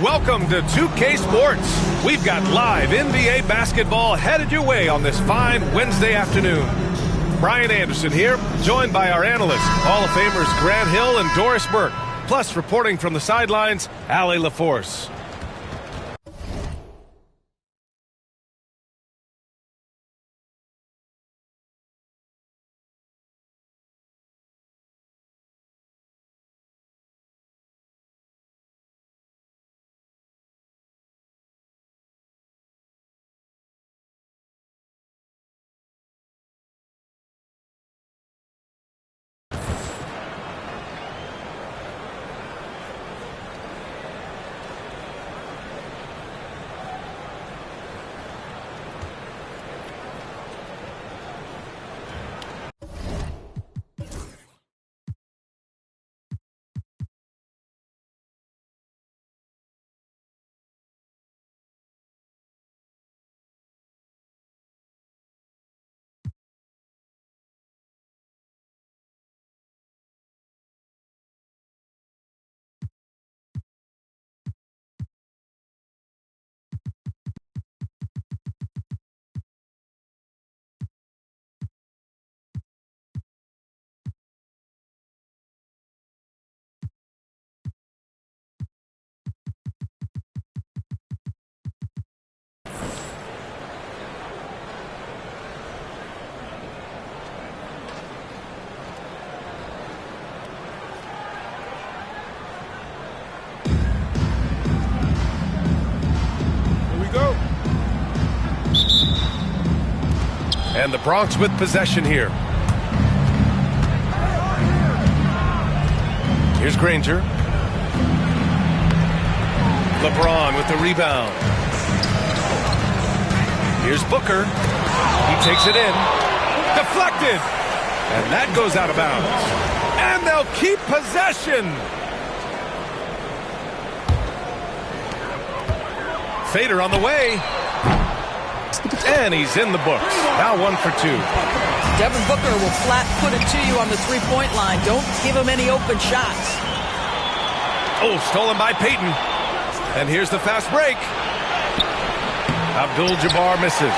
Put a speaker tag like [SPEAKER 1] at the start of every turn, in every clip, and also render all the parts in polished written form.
[SPEAKER 1] Welcome to 2K Sports. We've got live NBA basketball headed your way on this fine Wednesday afternoon. Brian Anderson here, joined by our analysts, Hall of Famers Grant Hill and Doris Burke. Plus, reporting from the sidelines, Allie LaForce. And the Bronx with possession here. Here's Granger. LeBron with the rebound. Here's Booker. He takes it in. Deflected. And that goes out of bounds. And they'll keep possession. Fader on the way. And he's in the books. Now 1 for 2.
[SPEAKER 2] Devin Booker will flat put it to you on the three-point line. Don't give him any open shots.
[SPEAKER 1] Oh, stolen by Payton. And here's the fast break. Abdul-Jabbar misses.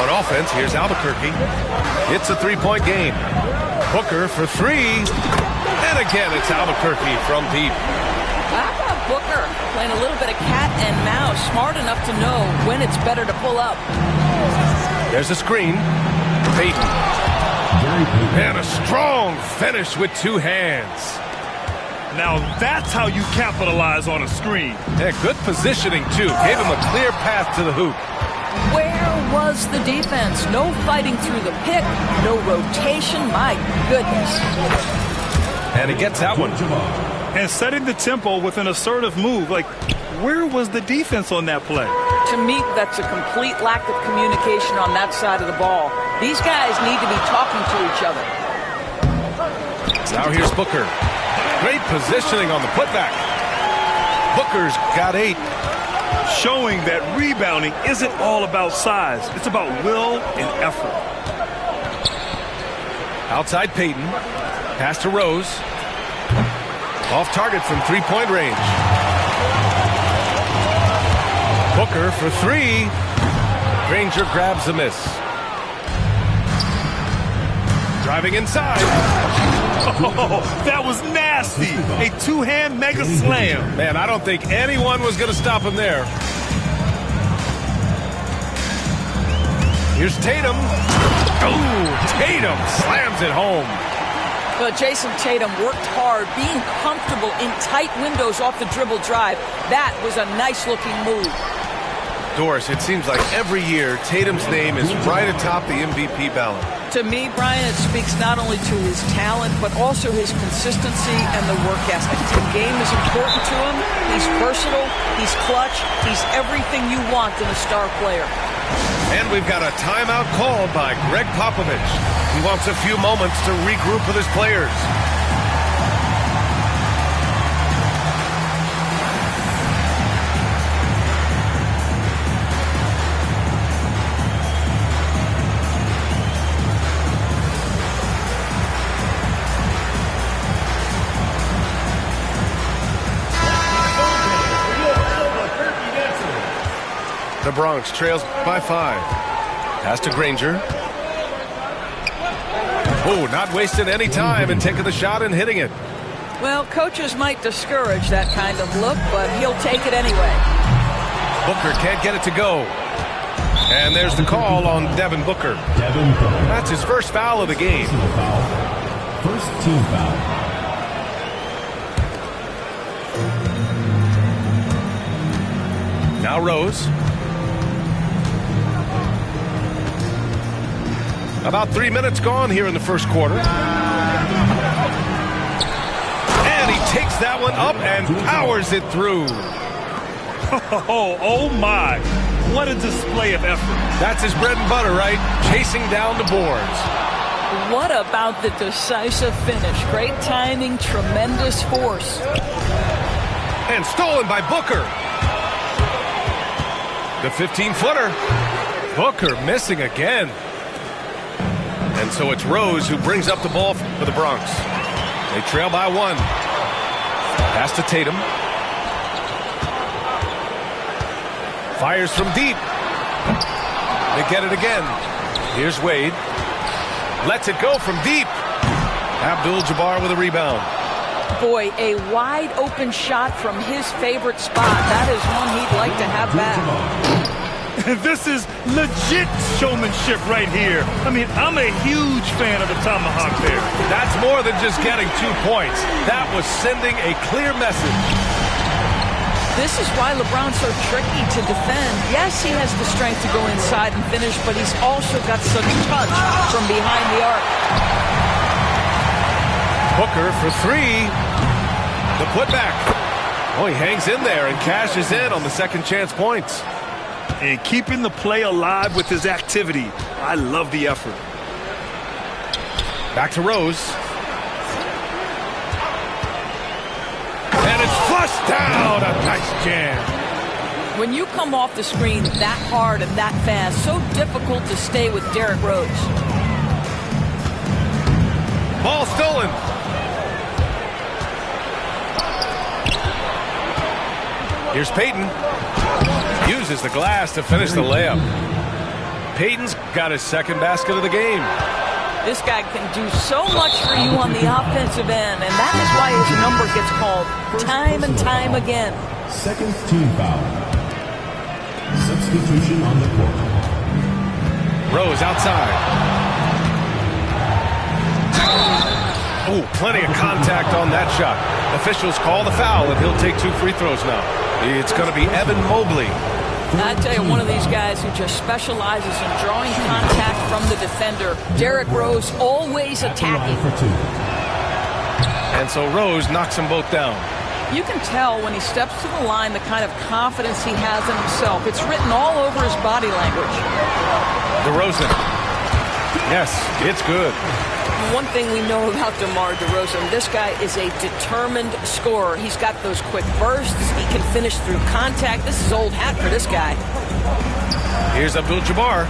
[SPEAKER 1] On offense, here's Albuquerque. It's a three-point game. Booker for three. And again, it's Albuquerque from deep.
[SPEAKER 2] How about Booker playing a little bit of cat and mouse, smart enough to know when it's better to pull up.
[SPEAKER 1] There's a screen. Payton. And a strong finish with two hands.
[SPEAKER 3] Now that's how you capitalize on a screen.
[SPEAKER 1] Yeah, good positioning, too. Gave him a clear path to the hoop.
[SPEAKER 2] Where was the defense? No fighting through the pick, no rotation. My goodness.
[SPEAKER 1] And he gets that one.
[SPEAKER 3] And setting the tempo with an assertive move. Like, where was the defense on that play?
[SPEAKER 2] To me, that's a complete lack of communication on that side of the ball. These guys need to be talking to each other.
[SPEAKER 1] Now here's Booker. Great positioning on the putback. Booker's got 8.
[SPEAKER 3] Showing that rebounding isn't all about size. It's about will and effort. Outside
[SPEAKER 1] Payton. Pass to Rose. Off target from three-point range. Booker for three. Granger grabs the miss. Driving inside.
[SPEAKER 3] Oh, that was nasty. A two-hand mega slam.
[SPEAKER 1] Man, I don't think anyone was going to stop him there. Here's Tatum. Oh, Tatum slams it home.
[SPEAKER 2] Well, Jason Tatum worked hard, being comfortable in tight windows off the dribble drive. That was a nice-looking move.
[SPEAKER 1] Doris, it seems like every year Tatum's name is right atop the MVP ballot.
[SPEAKER 2] To me, Brian, it speaks not only to his talent, but also his consistency and the work ethic. The game is important to him. He's versatile. He's clutch. He's everything you want in a star player.
[SPEAKER 1] And we've got a timeout called by Greg Popovich. He wants a few moments to regroup with his players. The Bronx trails by 5. Pass to Granger. Oh, not wasting any time and taking the shot and hitting it.
[SPEAKER 2] Well, coaches might discourage that kind of look, but he'll take it anyway.
[SPEAKER 1] Booker can't get it to go. And there's the call on Devin Booker. That's his first foul of the game.
[SPEAKER 4] First team foul.
[SPEAKER 1] Now Rose. About 3 minutes gone here in the first quarter. And he takes that one up and powers it through.
[SPEAKER 3] Oh my. What a display of effort.
[SPEAKER 1] That's his bread and butter, right? Chasing down the boards.
[SPEAKER 2] What about the decisive finish? Great timing, tremendous force.
[SPEAKER 1] And stolen by Booker. The 15-footer. Booker missing again. And so it's Rose who brings up the ball for the Bronx. They trail by 1. Pass to Tatum. Fires from deep. They get it again. Here's Wade. Lets it go from deep. Abdul-Jabbar with a rebound.
[SPEAKER 2] Boy, a wide open shot from his favorite spot. That is one he'd like to have back.
[SPEAKER 3] This is legit showmanship right here. I mean, I'm a huge fan of the tomahawk there.
[SPEAKER 1] That's more than just getting 2 points. That was sending a clear message.
[SPEAKER 2] This is why LeBron's so tricky to defend. Yes, he has the strength to go inside and finish, but he's also got such touch from behind the arc.
[SPEAKER 1] Booker for 3. The putback. Oh, he hangs in there and cashes in on the second chance points.
[SPEAKER 3] And keeping the play alive with his activity. I love the effort.
[SPEAKER 1] Back to Rose. And it's flushed down. A nice jam.
[SPEAKER 2] When you come off the screen that hard and that fast, so difficult to stay with Derrick Rose.
[SPEAKER 1] Ball stolen. Here's Payton. Uses the glass to finish the layup. Payton's got his second basket of the game.
[SPEAKER 2] This guy can do so much for you on the offensive end, and that is why his number gets called time and time again.
[SPEAKER 4] Second team foul. Substitution on the court.
[SPEAKER 1] Rose outside. Oh, plenty of contact on that shot. Officials call the foul, and he'll take 2 free throws now. It's going to be Evan Mobley.
[SPEAKER 2] I tell you, one of these guys who just specializes in drawing contact from the defender. Derrick Rose always attacking.
[SPEAKER 1] And so Rose knocks them both down.
[SPEAKER 2] You can tell when he steps to the line the kind of confidence he has in himself. It's written all over his body language.
[SPEAKER 1] DeRozan. Yes, it's good.
[SPEAKER 2] One thing we know about DeMar DeRozan, this guy is a determined scorer. He's got those quick bursts. He can finish through contact. This is old hat for this guy.
[SPEAKER 1] Here's Abdul-Jabbar.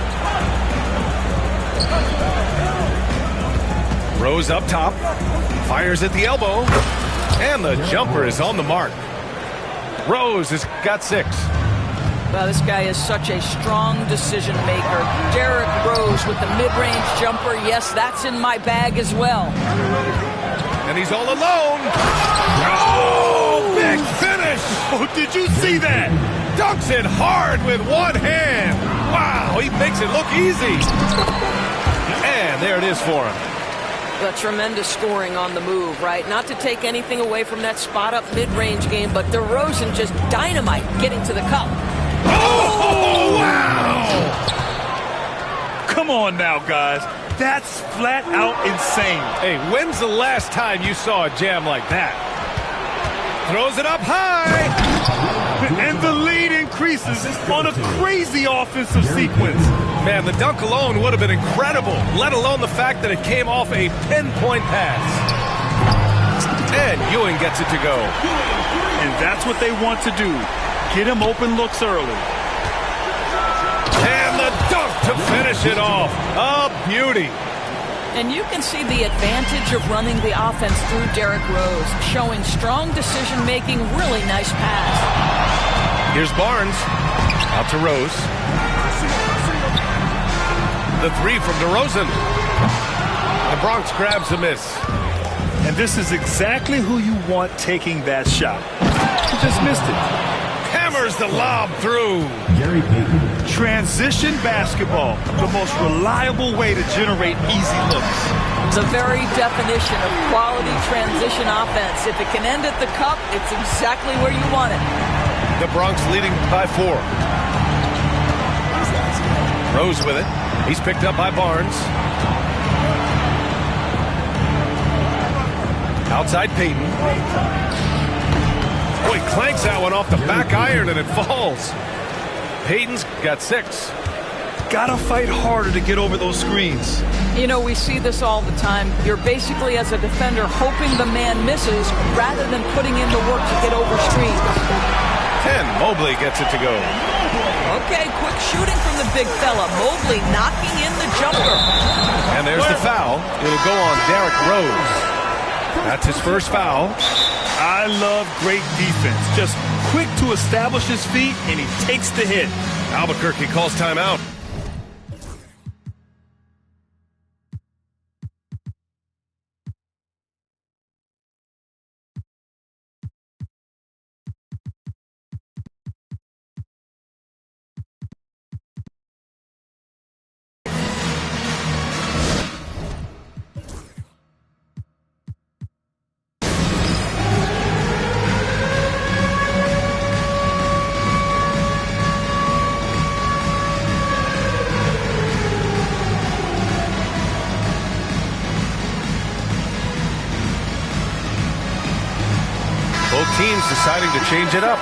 [SPEAKER 1] Rose up top. Fires at the elbow. And the jumper is on the mark. Rose has got 6.
[SPEAKER 2] Well, this guy is such a strong decision maker. Derrick Rose with the mid-range jumper. Yes, that's in my bag as well.
[SPEAKER 1] And he's all alone. Oh, big finish.
[SPEAKER 3] Oh, did you see that?
[SPEAKER 1] Dunks it hard with one hand. Wow, he makes it look easy. And there it is for him.
[SPEAKER 2] The tremendous scoring on the move, right? Not to take anything away from that spot-up mid-range game, but DeRozan just dynamite getting to the cup.
[SPEAKER 1] Oh, wow!
[SPEAKER 3] Come on now, guys. That's flat out insane.
[SPEAKER 1] Hey, when's the last time you saw a jam like that? Throws it up high.
[SPEAKER 3] And the lead increases on a crazy offensive sequence.
[SPEAKER 1] Man, the dunk alone would have been incredible, let alone the fact that it came off a pinpoint pass. And Ewing gets it to go.
[SPEAKER 3] And that's what they want to do. Get him open looks early.
[SPEAKER 1] And the dunk to finish it off. A beauty.
[SPEAKER 2] And you can see the advantage of running the offense through Derrick Rose, showing strong decision-making, really nice pass.
[SPEAKER 1] Here's Barnes. Out to Rose. The three from DeRozan. The Bronx grabs a miss.
[SPEAKER 3] And this is exactly who you want taking that shot. He just missed it.
[SPEAKER 1] Hammers the lob through.
[SPEAKER 4] Gary Payton.
[SPEAKER 3] Transition basketball, the most reliable way to generate easy looks.
[SPEAKER 2] The very definition of quality transition offense. If it can end at the cup, it's exactly where you want it.
[SPEAKER 1] The Bronx leading by 4. Rose with it. He's picked up by Barnes. Outside Payton. Oh, he clanks that one off the back iron and it falls. Payton's got 6.
[SPEAKER 3] Gotta fight harder to get over those screens.
[SPEAKER 2] You know, we see this all the time. You're basically, as a defender, hoping the man misses rather than putting in the work to get over screens.
[SPEAKER 1] 10. Mobley gets it to go.
[SPEAKER 2] Okay, quick shooting from the big fella. Mobley knocking in the jumper.
[SPEAKER 1] And there's the foul. It'll go on Derrick Rose. That's his first foul.
[SPEAKER 3] I love great defense. Just quick to establish his feet, and he takes the hit.
[SPEAKER 1] Albuquerque calls timeout. Both teams deciding to change it up.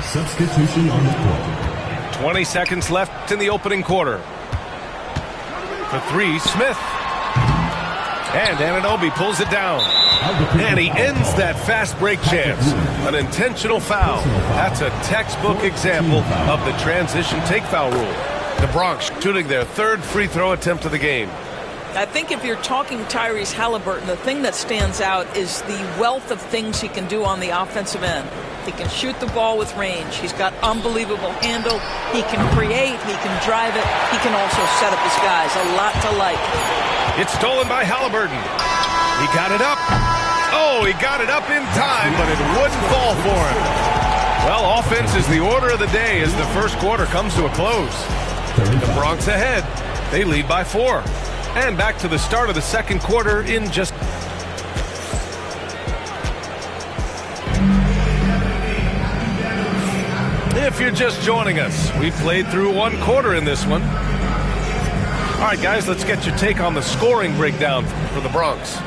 [SPEAKER 4] Substitution on the court.
[SPEAKER 1] 20 seconds left in the opening quarter. For 3, Smith. And Anunoby pulls it down. And he ends that fast break chance. An intentional foul. That's a textbook example of the transition take foul rule. The Bronx shooting their 3rd free throw attempt of the game.
[SPEAKER 2] I think if you're talking Tyrese Halliburton, the thing that stands out is the wealth of things he can do on the offensive end. He can shoot the ball with range. He's got unbelievable handle. He can create. He can drive it. He can also set up his guys. A lot to like.
[SPEAKER 1] It's stolen by Halliburton. He got it up. Oh, he got it up in time, but it wouldn't fall for him. Well, offense is the order of the day as the first quarter comes to a close. The Bronx ahead. They lead by 4. And back to the start of the second quarter in just... If you're just joining us, we played through 1 quarter in this one. All right, guys, let's get your take on the scoring breakdown for the Bronx.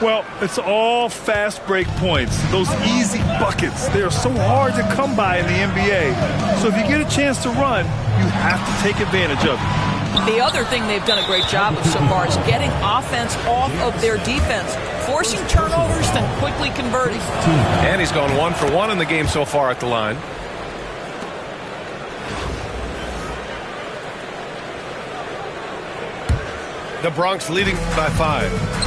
[SPEAKER 3] Well, it's all fast break points. Those easy buckets, they are so hard to come by in the NBA. So if you get a chance to run, you have to take advantage of it.
[SPEAKER 2] The other thing they've done a great job of so far is getting offense off of their defense, forcing turnovers, then quickly converting.
[SPEAKER 1] And he's gone 1 for 1 in the game so far at the line. The Bronx leading by 5.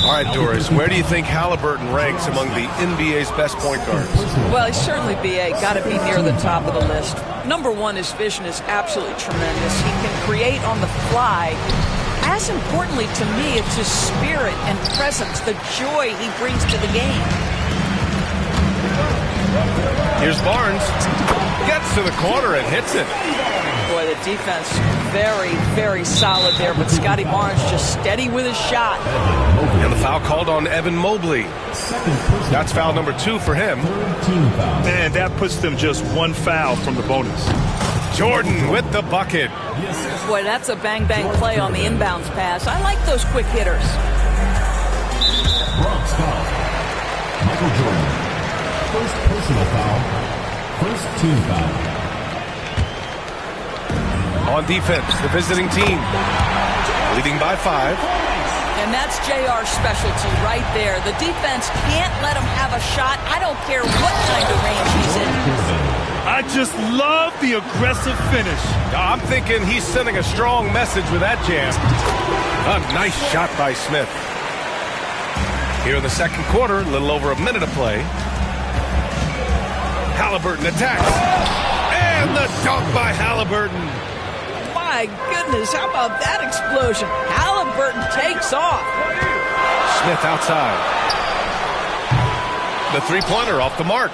[SPEAKER 1] All right, Doris, where do you think Halliburton ranks among the NBA's best point guards?
[SPEAKER 2] Well, he's certainly BA, got to be near the top of the list. Number 1, his vision is absolutely tremendous. He can create on the fly. As importantly to me, it's his spirit and presence, the joy he brings to the game.
[SPEAKER 1] Here's Barnes. Gets to the corner and hits it.
[SPEAKER 2] Boy, the defense very, very solid there, but Scotty Barnes just steady with his shot.
[SPEAKER 1] And the foul called on Evan Mobley. That's foul number 2 for him.
[SPEAKER 3] And that puts them just 1 foul from the bonus.
[SPEAKER 1] Jordan with the bucket.
[SPEAKER 2] Boy, that's a bang-bang play on the inbounds pass. I like those quick hitters.
[SPEAKER 4] Bronx foul. Michael Jordan. First personal foul. First team foul.
[SPEAKER 1] On defense, the visiting team leading by 5.
[SPEAKER 2] And that's JR's specialty right there. The defense can't let him have a shot. I don't care what kind of range he's in.
[SPEAKER 3] I just love the aggressive finish.
[SPEAKER 1] I'm thinking he's sending a strong message with that jam. A nice shot by Smith. Here in the second quarter, a little over a minute to play. Halliburton attacks. And the dunk by Halliburton.
[SPEAKER 2] My goodness, how about that explosion? Halliburton takes off.
[SPEAKER 1] Smith outside. The three-pointer off the mark.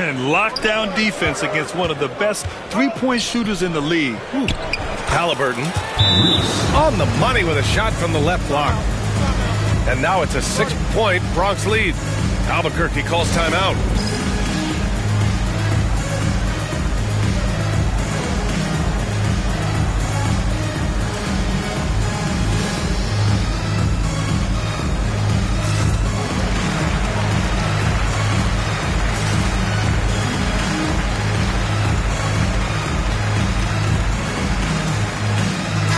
[SPEAKER 3] And lockdown defense against one of the best three-point shooters in the league. Whew.
[SPEAKER 1] Halliburton on the money with a shot from the left block. And now it's a 6-point Bronx lead. Albuquerque calls timeout.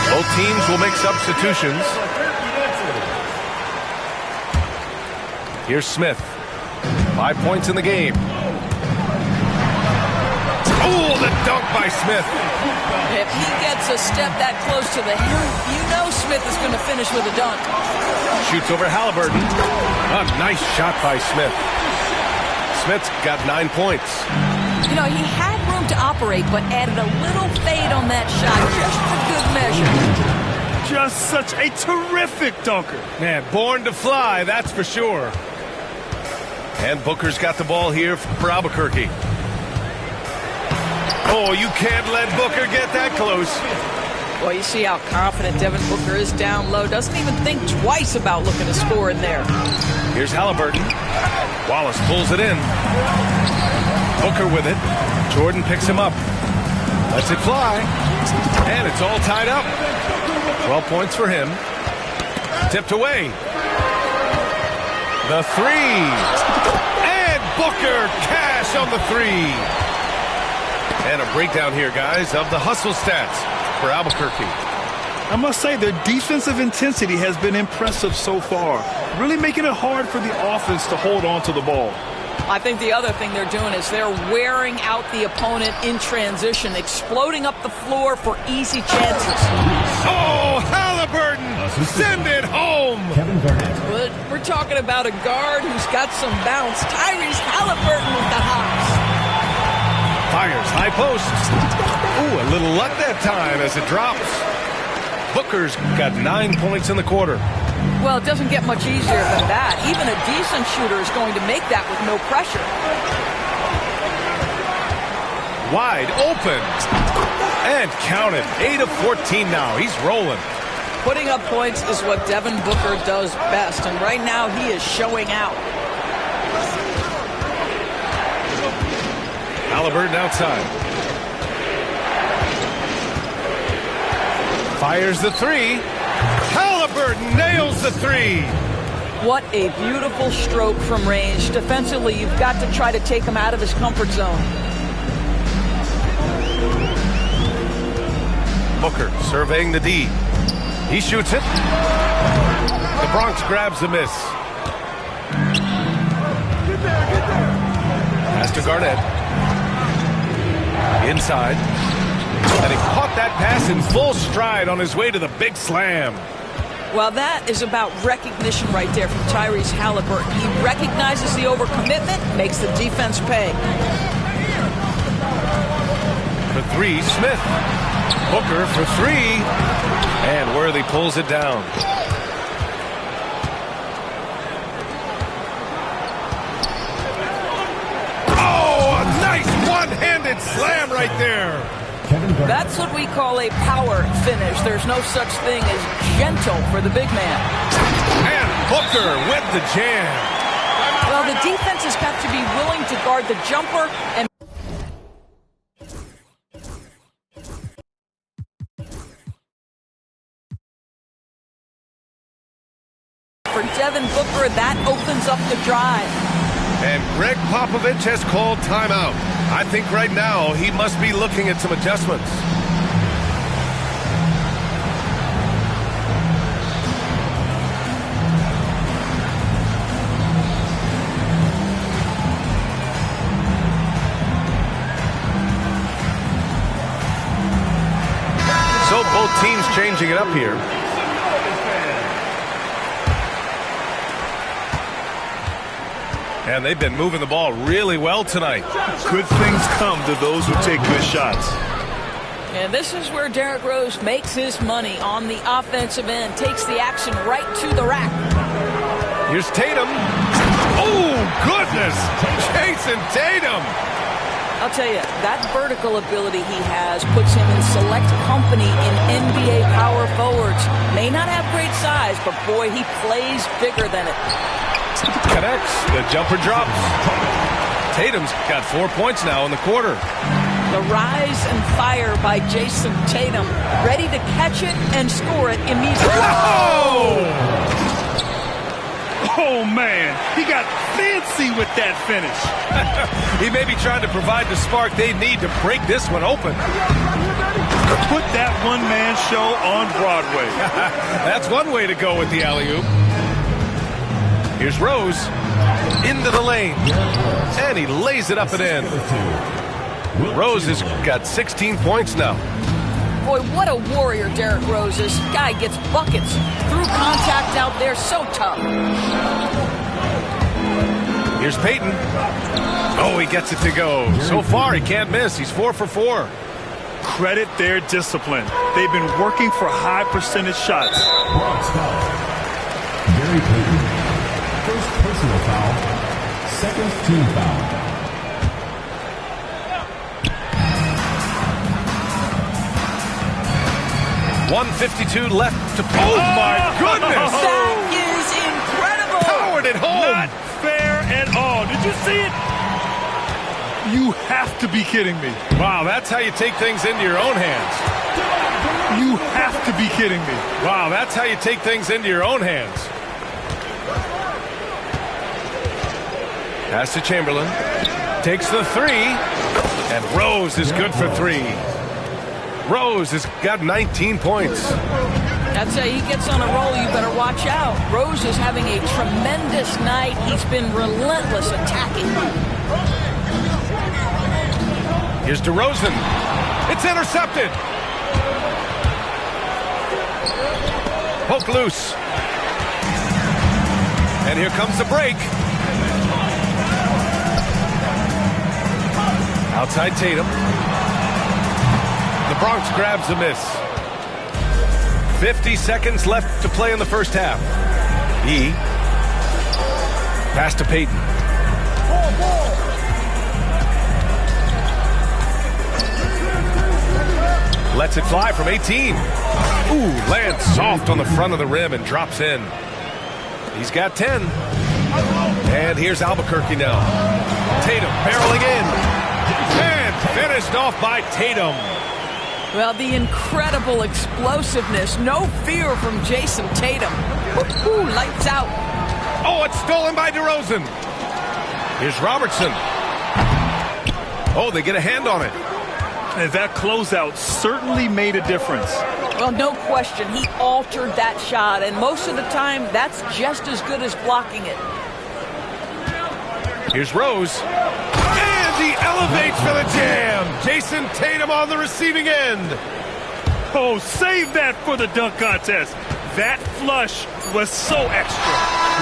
[SPEAKER 1] Both teams will make substitutions. Here's Smith. 5 points in the game. Oh, the dunk by Smith.
[SPEAKER 2] If he gets a step that close to the rim, you know Smith is going to finish with a dunk.
[SPEAKER 1] Shoots over Halliburton. A nice shot by Smith. Smith's got 9 points.
[SPEAKER 2] You know, he had room to operate, but added a little fade on that shot just for good measure.
[SPEAKER 3] Just such a terrific dunker.
[SPEAKER 1] Man, born to fly, that's for sure. And Booker's got the ball here for Albuquerque. Oh, you can't let Booker get that close.
[SPEAKER 2] Well, you see how confident Devin Booker is down low. Doesn't even think twice about looking to score in there.
[SPEAKER 1] Here's Halliburton. Wallace pulls it in. Booker with it. Jordan picks him up. Lets it fly. And it's all tied up. 12 points for him. Tipped away. The three. And Booker cash on the three. And a breakdown here, guys, of the hustle stats for Albuquerque.
[SPEAKER 3] I must say, their defensive intensity has been impressive so far, really making it hard for the offense to hold on to the ball.
[SPEAKER 2] I think the other thing they're doing is they're wearing out the opponent in transition, exploding up the floor for easy chances.
[SPEAKER 1] Oh, Halliburton! Send it home!
[SPEAKER 4] Kevin Garnett.
[SPEAKER 2] But we're talking about a guard who's got some bounce. Tyrese Halliburton with the hops.
[SPEAKER 1] Fires high post. Ooh, a little luck that time as it drops. Booker's got 9 points in the quarter.
[SPEAKER 2] Well, it doesn't get much easier than that. Even a decent shooter is going to make that with no pressure.
[SPEAKER 1] Wide open. And counted. 8 of 14 now. He's rolling.
[SPEAKER 2] Putting up points is what Devin Booker does best, and right now he is showing out.
[SPEAKER 1] Halliburton outside. Fires the three. Halliburton nails the three.
[SPEAKER 2] What a beautiful stroke from range. Defensively, you've got to try to take him out of his comfort zone.
[SPEAKER 1] Booker surveying the D. He shoots it. The Bronx grabs the miss. Pass to Garnett. Inside. And he caught that pass in full stride on his way to the big slam.
[SPEAKER 2] Well, that is about recognition right there from Tyrese Halliburton. He recognizes the overcommitment, makes the defense pay.
[SPEAKER 1] For three, Smith. Booker for three. And Worthy pulls it down. Oh, a nice one-handed slam right there.
[SPEAKER 2] That's what we call a power finish. There's no such thing as gentle for the big man.
[SPEAKER 1] And Booker with the jam.
[SPEAKER 2] Well, the defense has got to be willing to guard the jumper and for Devin Booker, that opens up the drive.
[SPEAKER 1] And Greg Popovich has called timeout. I think right now he must be looking at some adjustments. So both teams changing it up here. And they've been moving the ball really well tonight.
[SPEAKER 3] Good things come to those who take good shots.
[SPEAKER 2] And this is where Derrick Rose makes his money on the offensive end. Takes the action right to the rack.
[SPEAKER 1] Here's Tatum. Oh, goodness. Jason Tatum.
[SPEAKER 2] I'll tell you, that vertical ability he has puts him in select company in NBA power forwards. May not have great size, but boy, he plays bigger than it.
[SPEAKER 1] Connects. The jumper drops. Tatum's got 4 points now in the quarter.
[SPEAKER 2] The rise and fire by Jason Tatum. Ready to catch it and score it immediately.
[SPEAKER 1] Oh!
[SPEAKER 3] Oh, man. He got fancy with that finish.
[SPEAKER 1] He may be trying to provide the spark they need to break this one open.
[SPEAKER 3] Put that one-man show on Broadway.
[SPEAKER 1] That's one way to go with the alley-oop. Here's Rose into the lane, and he lays it up and in. Rose has got 16 points now.
[SPEAKER 2] Boy, what a warrior Derrick Rose is. Guy gets buckets through contact out there, so tough.
[SPEAKER 1] Here's Payton. Oh, he gets it to go. So far, he can't miss. He's 4 for 4.
[SPEAKER 3] Credit their discipline. They've been working for high percentage shots.
[SPEAKER 4] Bronx foul. Gary Payton. First personal foul. Second team foul.
[SPEAKER 1] 1:52 left to play. Oh, my goodness!
[SPEAKER 2] That is incredible!
[SPEAKER 1] Powered it home!
[SPEAKER 3] Not fair at all. Did you see it? You have to be kidding me.
[SPEAKER 1] Wow, that's how you take things into your own hands.
[SPEAKER 3] You have to be kidding me.
[SPEAKER 1] Wow, that's how you take things into your own hands. Pass to Chamberlain. Takes the three. And Rose is good for 3. Rose has got 19 points.
[SPEAKER 2] I'd say he gets on a roll, you better watch out. Rose is having a tremendous night. He's been relentless attacking.
[SPEAKER 1] Here's DeRozan. It's intercepted. Poke loose. And here comes the break. Outside Tatum. The Bronx grabs a miss. 50 seconds left to play in the first half. E. Pass to Payton. Lets it fly from 18. Ooh, lands soft on the front of the rim and drops in. He's got 10. And here's Albuquerque now. Tatum barreling in. And finished off by Tatum.
[SPEAKER 2] Well, the incredible explosiveness. No fear from Jason Tatum. Ooh, lights out.
[SPEAKER 1] Oh, it's stolen by DeRozan. Here's Robertson. Oh, they get a hand on it.
[SPEAKER 3] And that closeout certainly made a difference.
[SPEAKER 2] Well, no question. He altered that shot, and most of the time, that's just as good as blocking it.
[SPEAKER 1] Here's Rose. And he elevates for the jam. Jason Tatum on the receiving end.
[SPEAKER 3] Oh, save that for the dunk contest. That flush was so extra.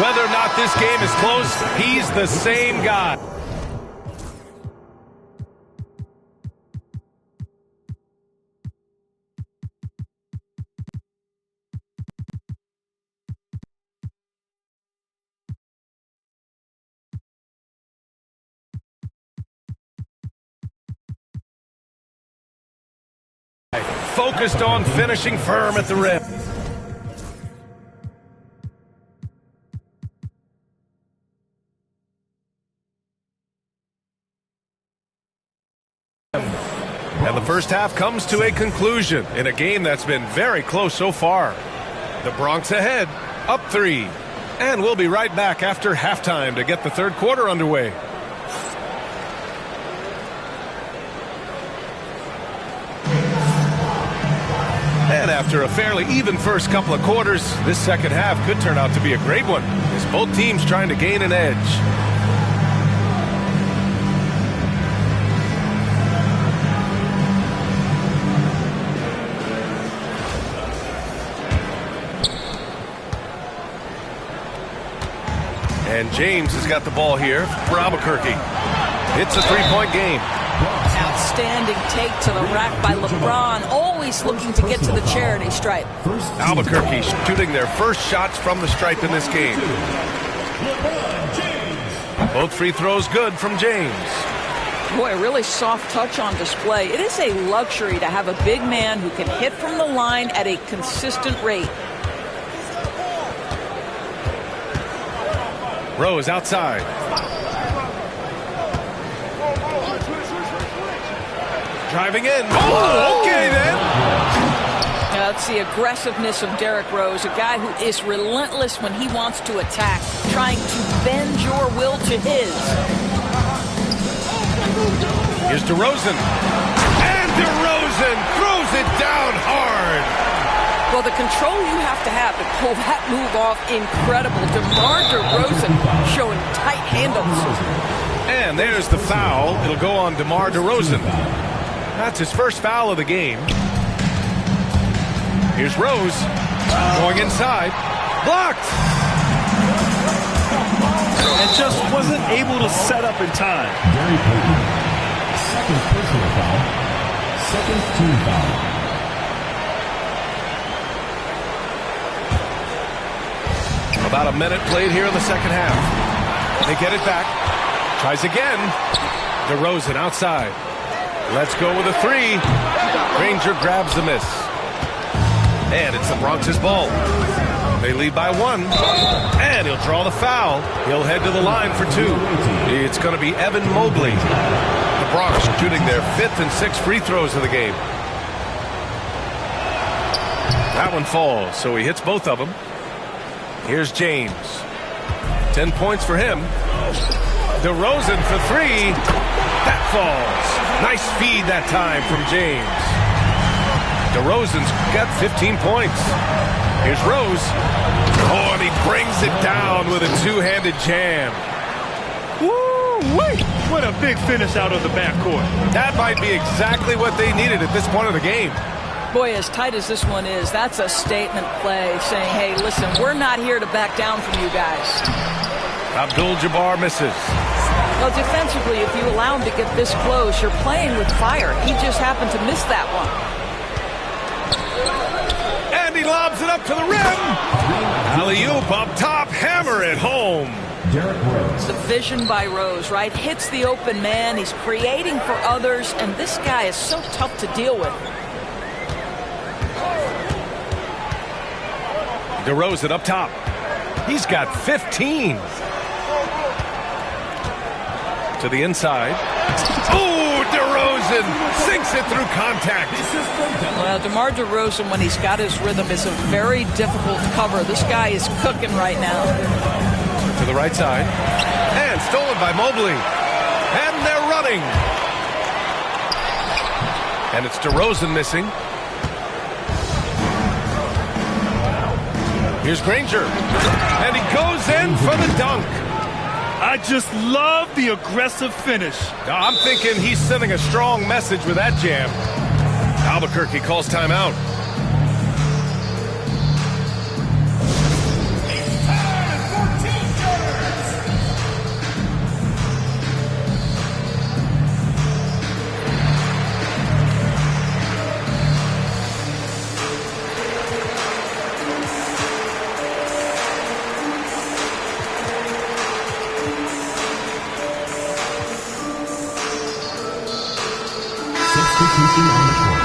[SPEAKER 1] Whether or not this game is close, he's the same guy. Focused on finishing firm at the rim. And the first half comes to a conclusion in a game that's been very close so far. The Bronx ahead, up 3. And we'll be right back after halftime to get the third quarter underway. And after a fairly even first couple of quarters, this second half could turn out to be a great one, as both teams trying to gain an edge. And James has got the ball here for Albuquerque. It's a three-point game.
[SPEAKER 2] Outstanding take to the rack by LeBron, always looking to get to the charity stripe.
[SPEAKER 1] Albuquerque shooting their first shots from the stripe in this game. Both free throws good from James.
[SPEAKER 2] Boy, a really soft touch on display. It is a luxury to have a big man who can hit from the line at a consistent rate.
[SPEAKER 1] Rose outside. Driving in. Oh, okay then.
[SPEAKER 2] That's the aggressiveness of Derrick Rose, a guy who is relentless when he wants to attack, trying to bend your will to his.
[SPEAKER 1] Here's DeRozan. And DeRozan throws it down hard.
[SPEAKER 2] Well, the control you have to pull that move off, incredible. DeMar DeRozan showing tight handles.
[SPEAKER 1] And there's the foul. It'll go on DeMar DeRozan. That's his first foul of the game. Here's Rose going inside. Blocked.
[SPEAKER 3] And just wasn't able to set up in time.
[SPEAKER 4] Gary Payton. Second personal foul. Second team foul.
[SPEAKER 1] About a minute played here in the second half. They get it back. Tries again. DeRozan outside. Let's go with a three. Granger grabs the miss. And it's the Bronx's ball. They lead by one. And he'll draw the foul. He'll head to the line for two. It's going to be Evan Mobley. The Bronx shooting their fifth and sixth free throws of the game. That one falls, so he hits both of them. Here's James. 10 points for him. DeRozan for three. That falls. Nice feed that time from James. DeRozan's got 15 points. Here's Rose. Oh, and he brings it down with a two-handed jam.
[SPEAKER 3] Woo-wee! What a big finish out of the backcourt.
[SPEAKER 1] That might be exactly what they needed at this point of the game.
[SPEAKER 2] Boy, as tight as this one is, that's a statement play saying, hey, listen, we're not here to back down from you guys.
[SPEAKER 1] Abdul-Jabbar misses.
[SPEAKER 2] Well, defensively, if you allow him to get this close, you're playing with fire. He just happened to miss that one.
[SPEAKER 1] And he lobs it up to the rim. Alley-oop up top, hammer it home.
[SPEAKER 4] Derrick Rose.
[SPEAKER 2] The vision by Rose, right? Hits the open man. He's creating for others, and this guy is so tough to deal with.
[SPEAKER 1] DeRozan up top. He's got 15. To the inside. Oh, DeRozan sinks it through contact.
[SPEAKER 2] Well, DeMar DeRozan, when he's got his rhythm, is a very difficult cover. This guy is cooking right now.
[SPEAKER 1] To the right side. And stolen by Mobley. And they're running. And it's DeRozan missing. Here's Granger. And he goes in for the dunk.
[SPEAKER 3] I just love the aggressive finish.
[SPEAKER 1] Now, I'm thinking he's sending a strong message with that jam. Albuquerque calls timeout.
[SPEAKER 4] Substitution on the court.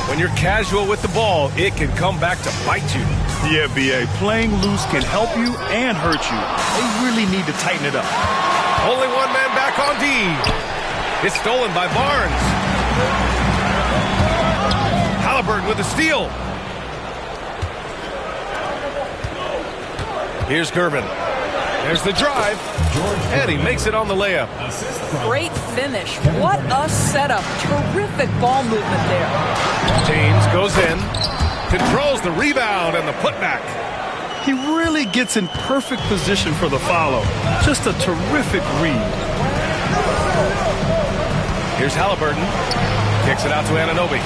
[SPEAKER 1] When you're casual with the ball, it can come back to bite you.
[SPEAKER 3] Yeah, B.A. Playing loose can help you and hurt you. They really need to tighten it up.
[SPEAKER 1] Only one man back on D. It's stolen by Barnes. Halliburton with the steal. Here's Gervin. There's the drive. And he makes it on the layup.
[SPEAKER 2] Great finish. What a setup. Terrific ball movement there.
[SPEAKER 1] James goes in, controls the rebound and the putback.
[SPEAKER 3] He really gets in perfect position for the follow. Just a terrific read.
[SPEAKER 1] Here's Halliburton. Kicks it out to Anunoby.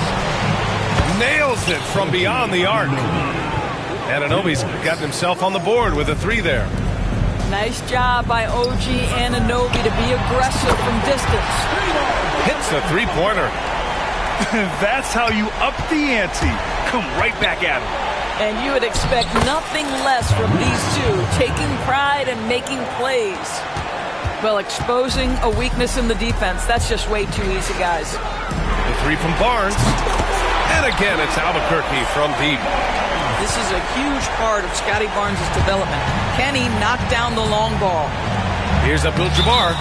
[SPEAKER 1] nails it from beyond the arc. Anunoby's gotten himself on the board with a 3 there.
[SPEAKER 2] Nice job by OG Anunoby to be aggressive from distance.
[SPEAKER 1] Hits a 3-pointer.
[SPEAKER 3] That's how you up the ante. Come right back at him.
[SPEAKER 2] And you would expect nothing less from these two, taking pride and making plays. Well, exposing a weakness in the defense, that's just way too easy, guys.
[SPEAKER 1] The 3 from Barnes. And again, it's Albuquerque from deep.
[SPEAKER 2] This is a huge part of Scotty Barnes' development. Can he knock down the long ball?
[SPEAKER 1] Here's Abdul-Jabbar.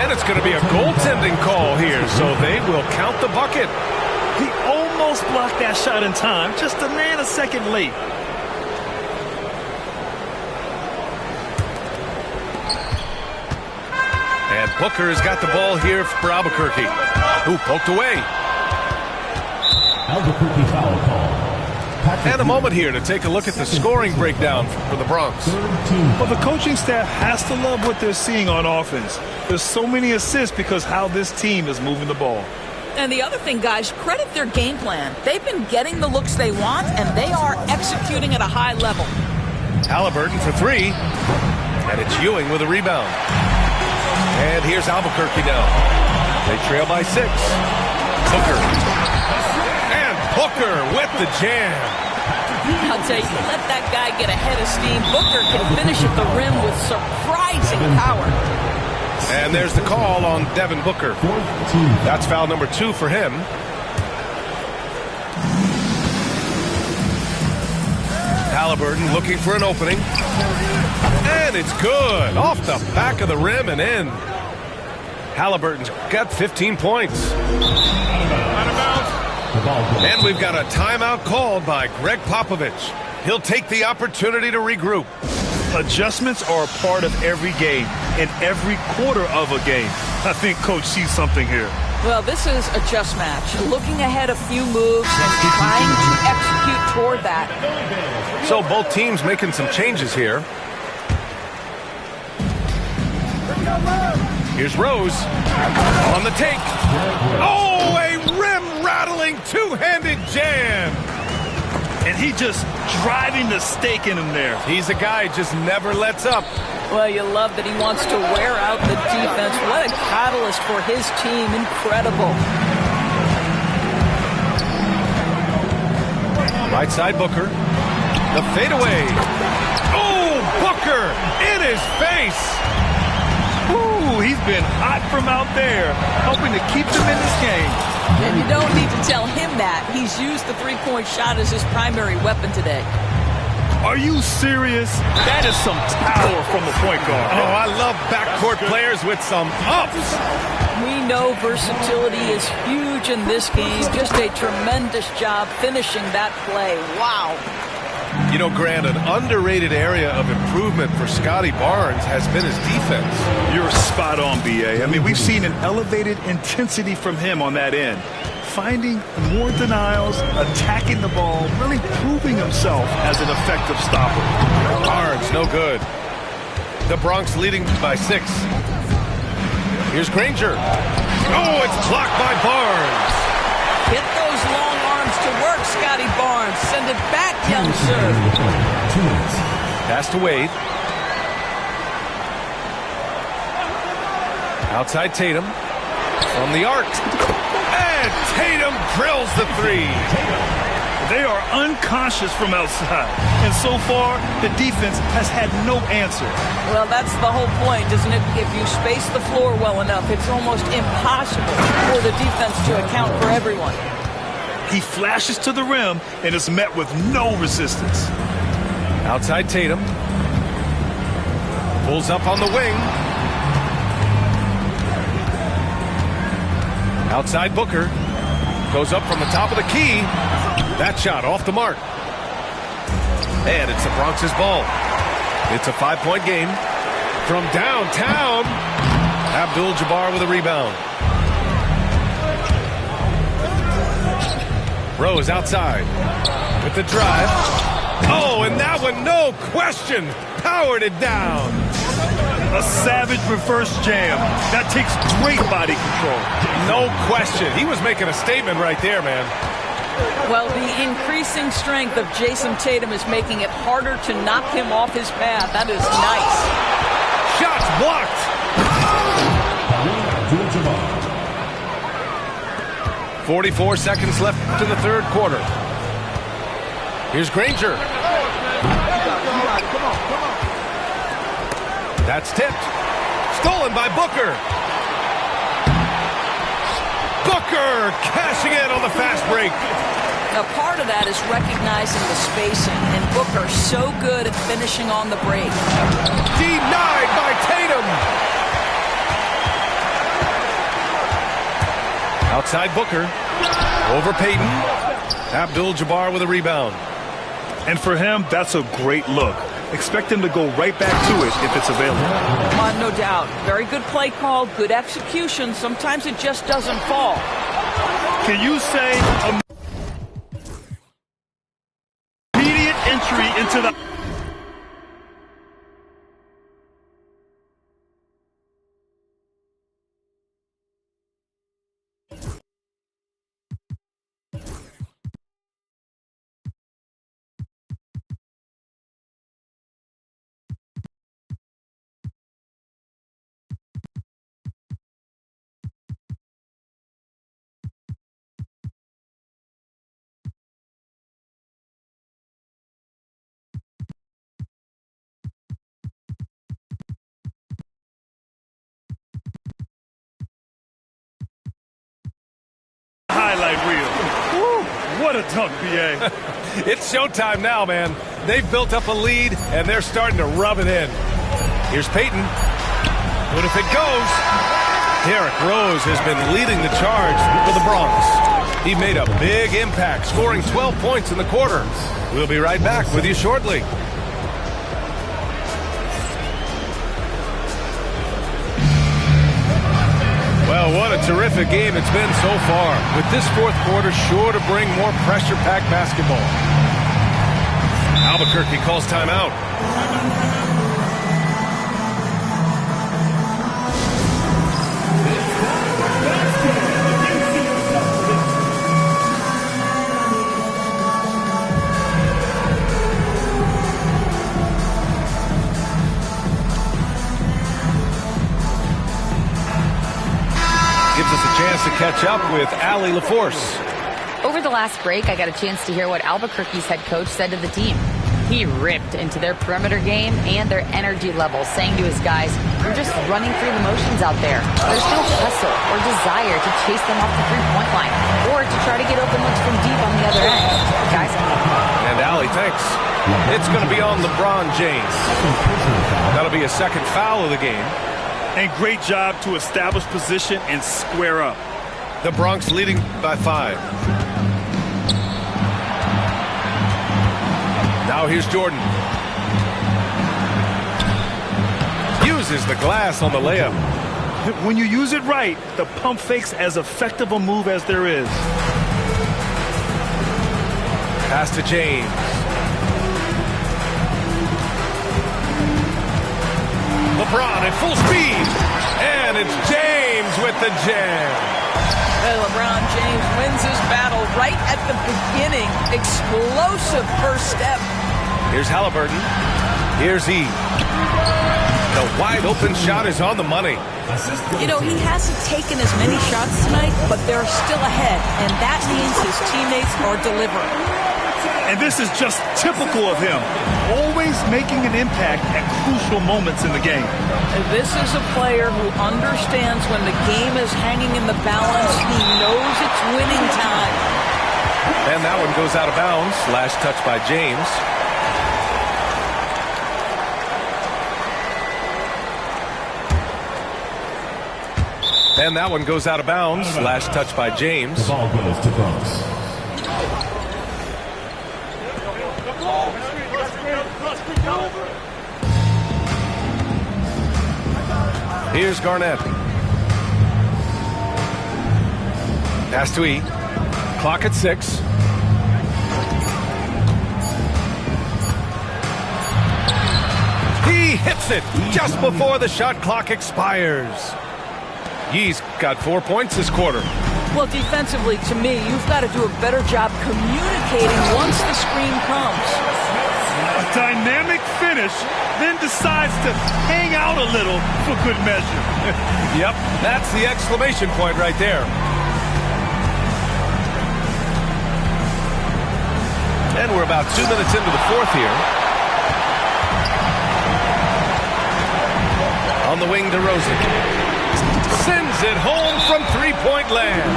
[SPEAKER 1] And it's going to be a goaltending call here, so they will count the bucket.
[SPEAKER 3] He almost blocked that shot in time, just a nanosecond late.
[SPEAKER 1] And Booker's got the ball here for Albuquerque. Ooh, poked away.
[SPEAKER 4] Albuquerque foul call.
[SPEAKER 1] And a moment here to take a look at the scoring breakdown for the Bronx.
[SPEAKER 3] Well, the coaching staff has to love what they're seeing on offense. There's so many assists because how this team is moving the ball.
[SPEAKER 2] And the other thing, guys, credit their game plan. They've been getting the looks they want, and they are executing at a high level.
[SPEAKER 1] Halliburton for 3. And it's Ewing with a rebound. And here's Albuquerque now. They trail by 6. Booker. And Booker with the jam.
[SPEAKER 2] I'll tell you, let that guy get ahead of steam. Booker can finish at the rim with surprising power.
[SPEAKER 1] And there's the call on Devin Booker. That's foul number 2 for him. Halliburton looking for an opening. And it's good. Off the back of the rim and in. Halliburton's got 15 points. And we've got a timeout called by Greg Popovich. He'll take the opportunity to regroup.
[SPEAKER 3] Adjustments are a part of every game and every quarter of a game. I think Coach sees something here.
[SPEAKER 2] Well, this is a chess match. Looking ahead a few moves and trying to execute toward that.
[SPEAKER 1] So both teams making some changes here. Here's Rose on the take. Oh, a rim-rattling two-handed jam.
[SPEAKER 3] And he just driving the stake in him there.
[SPEAKER 1] He's a guy just never lets up.
[SPEAKER 2] Well, you love that he wants to wear out the defense. What a catalyst for his team. Incredible.
[SPEAKER 1] Right side Booker. The fadeaway. Oh, Booker in his face.
[SPEAKER 3] Ooh, he's been hot from out there, helping to keep them in this game.
[SPEAKER 2] And you don't need to tell him that. He's used the three-point shot as his primary weapon today.
[SPEAKER 3] Are you serious? That is some power from a point guard.
[SPEAKER 1] Oh, I love backcourt players with some ups.
[SPEAKER 2] We know versatility is huge in this game. Just a tremendous job finishing that play. Wow.
[SPEAKER 1] You know, Grant, an underrated area of improvement for Scotty Barnes has been his defense.
[SPEAKER 3] You're spot on, B.A. I mean, we've seen an elevated intensity from him on that end. Finding more denials, attacking the ball, really proving himself as an effective stopper.
[SPEAKER 1] Barnes, no good. The Bronx leading by 6. Here's Granger. Oh, it's blocked by Barnes.
[SPEAKER 2] Get those long arms to work, Scotty Barnes. Send it back, young sir.
[SPEAKER 1] Pass to Wade. Outside Tatum. From the arc. And Tatum drills the 3.
[SPEAKER 3] They are unconscious from outside. And so far, the defense has had no answer.
[SPEAKER 2] Well, that's the whole point, isn't it? If you space the floor well enough, it's almost impossible for the defense to account for everyone.
[SPEAKER 3] He flashes to the rim and is met with no resistance.
[SPEAKER 1] Outside Tatum. Pulls up on the wing. Outside Booker. Goes up from the top of the key. That shot off the mark. And it's the Bronx's ball. It's a 5-point game. From downtown, Abdul-Jabbar with a rebound. Rose outside with the drive. Oh, and that one, no question, powered it down.
[SPEAKER 3] A savage reverse jam. That takes great body control.
[SPEAKER 1] No question. He was making a statement right there, man.
[SPEAKER 2] Well, the increasing strength of Jason Tatum is making it harder to knock him off his path. That is nice.
[SPEAKER 1] Shots blocked. 44 seconds left to the third quarter. Here's Granger. That's tipped. Stolen by Booker. Booker cashing in on the fast break.
[SPEAKER 2] Now, part of that is recognizing the spacing, and Booker so good at finishing on the break.
[SPEAKER 1] Denied by Tatum. Outside Booker. Over Payton. Abdul-Jabbar with a rebound.
[SPEAKER 3] And for him, that's a great look. Expect him to go right back to it if it's available.
[SPEAKER 2] No doubt. Very good play call, good execution. Sometimes it just doesn't fall.
[SPEAKER 3] Can you say immediate entry into the... highlight reel? Woo, what a dunk, B.A.
[SPEAKER 1] It's showtime now, man. They've built up a lead, and they're starting to rub it in. Here's Payton. What if it goes? Derrick Rose has been leading the charge for the Bronx. He made a big impact, scoring 12 points in the quarter. We'll be right back with you shortly. Well, what a terrific game it's been so far, with this fourth quarter sure to bring more pressure-packed basketball. Albuquerque calls timeout. Gives us a chance to catch up with Allie LaForce.
[SPEAKER 5] Over the last break, I got a chance to hear what Albuquerque's head coach said to the team. He ripped into their perimeter game and their energy level, saying to his guys, "We're just running through the motions out there. There's no hustle or desire to chase them off the three-point line or to try to get open looks from deep on the other end. Guys."
[SPEAKER 1] And Allie, thanks. It's going to be on LeBron James. That'll be a second foul of the game.
[SPEAKER 3] And great job to establish position and square up.
[SPEAKER 1] The Bronx leading by 5. Now here's Jordan. Uses the glass on the layup.
[SPEAKER 3] When you use it right, the pump fake's as effective a move as there is.
[SPEAKER 1] Pass to James. LeBron at full speed. And it's James with the jam.
[SPEAKER 2] And LeBron James wins his battle right at the beginning. Explosive first step.
[SPEAKER 1] Here's Halliburton. Here's E. The wide open shot is on the money.
[SPEAKER 2] You know, he hasn't taken as many shots tonight, but they're still ahead. And that means his teammates are delivering.
[SPEAKER 3] And this is just typical of him. Always making an impact at crucial moments in the game.
[SPEAKER 2] And this is a player who understands when the game is hanging in the balance. He knows it's winning time.
[SPEAKER 1] And that one goes out of bounds. Last touch by James. And that one goes out of bounds. Last touch by James.
[SPEAKER 4] The ball goes to Bronx.
[SPEAKER 1] Here's Garnett. Pass to E. Clock at 6. He hits it just before the shot clock expires. Yee's got 4 points this quarter.
[SPEAKER 2] Well, defensively, to me, you've got to do a better job communicating once the screen comes.
[SPEAKER 3] A dynamic finish, then decides to hang out a little for good measure.
[SPEAKER 1] Yep, that's the exclamation point right there. And we're about 2 minutes into the fourth here. On the wing, DeRozan. Sends it home from three-point land.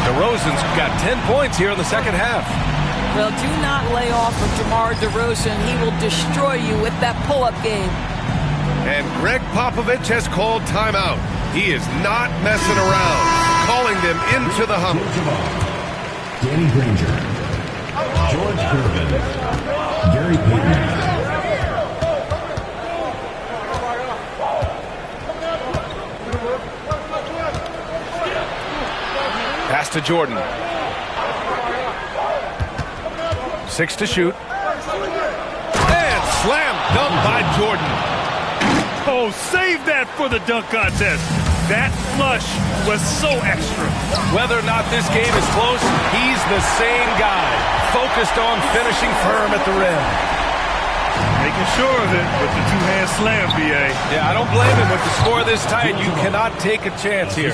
[SPEAKER 1] DeRozan's got 10 points here in the second half.
[SPEAKER 2] Well, do not lay off of DeMar DeRozan. He will destroy you with that pull-up game.
[SPEAKER 1] And Greg Popovich has called timeout. He is not messing around, calling them into the hump.
[SPEAKER 4] Danny Granger, George Gervin, Gary Payton.
[SPEAKER 1] Pass to Jordan. 6 to shoot. And slam dunk by Jordan.
[SPEAKER 3] Oh, save that for the dunk contest. That flush was so extra.
[SPEAKER 1] Whether or not this game is close, he's the same guy, focused on finishing firm at the rim.
[SPEAKER 3] Making sure of it with the two-hand slam, B.A.
[SPEAKER 1] Yeah, I don't blame him with the score this tight. You cannot take a chance here.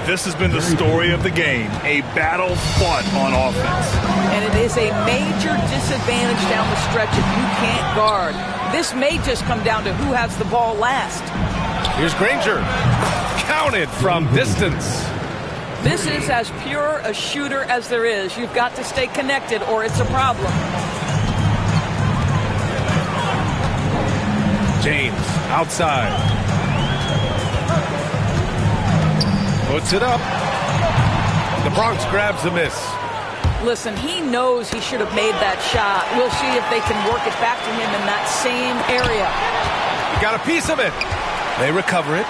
[SPEAKER 3] This has been the story of the game, a battle fought on offense.
[SPEAKER 2] And it is a major disadvantage down the stretch if you can't guard. This may just come down to who has the ball last.
[SPEAKER 1] Here's Granger. Counted from distance.
[SPEAKER 2] This is as pure a shooter as there is. You've got to stay connected or it's a problem.
[SPEAKER 1] James outside. Puts it up. The Bronx grabs the miss.
[SPEAKER 2] Listen, he knows he should have made that shot. We'll see if they can work it back to him in that same area.
[SPEAKER 1] He got a piece of it. They recover it.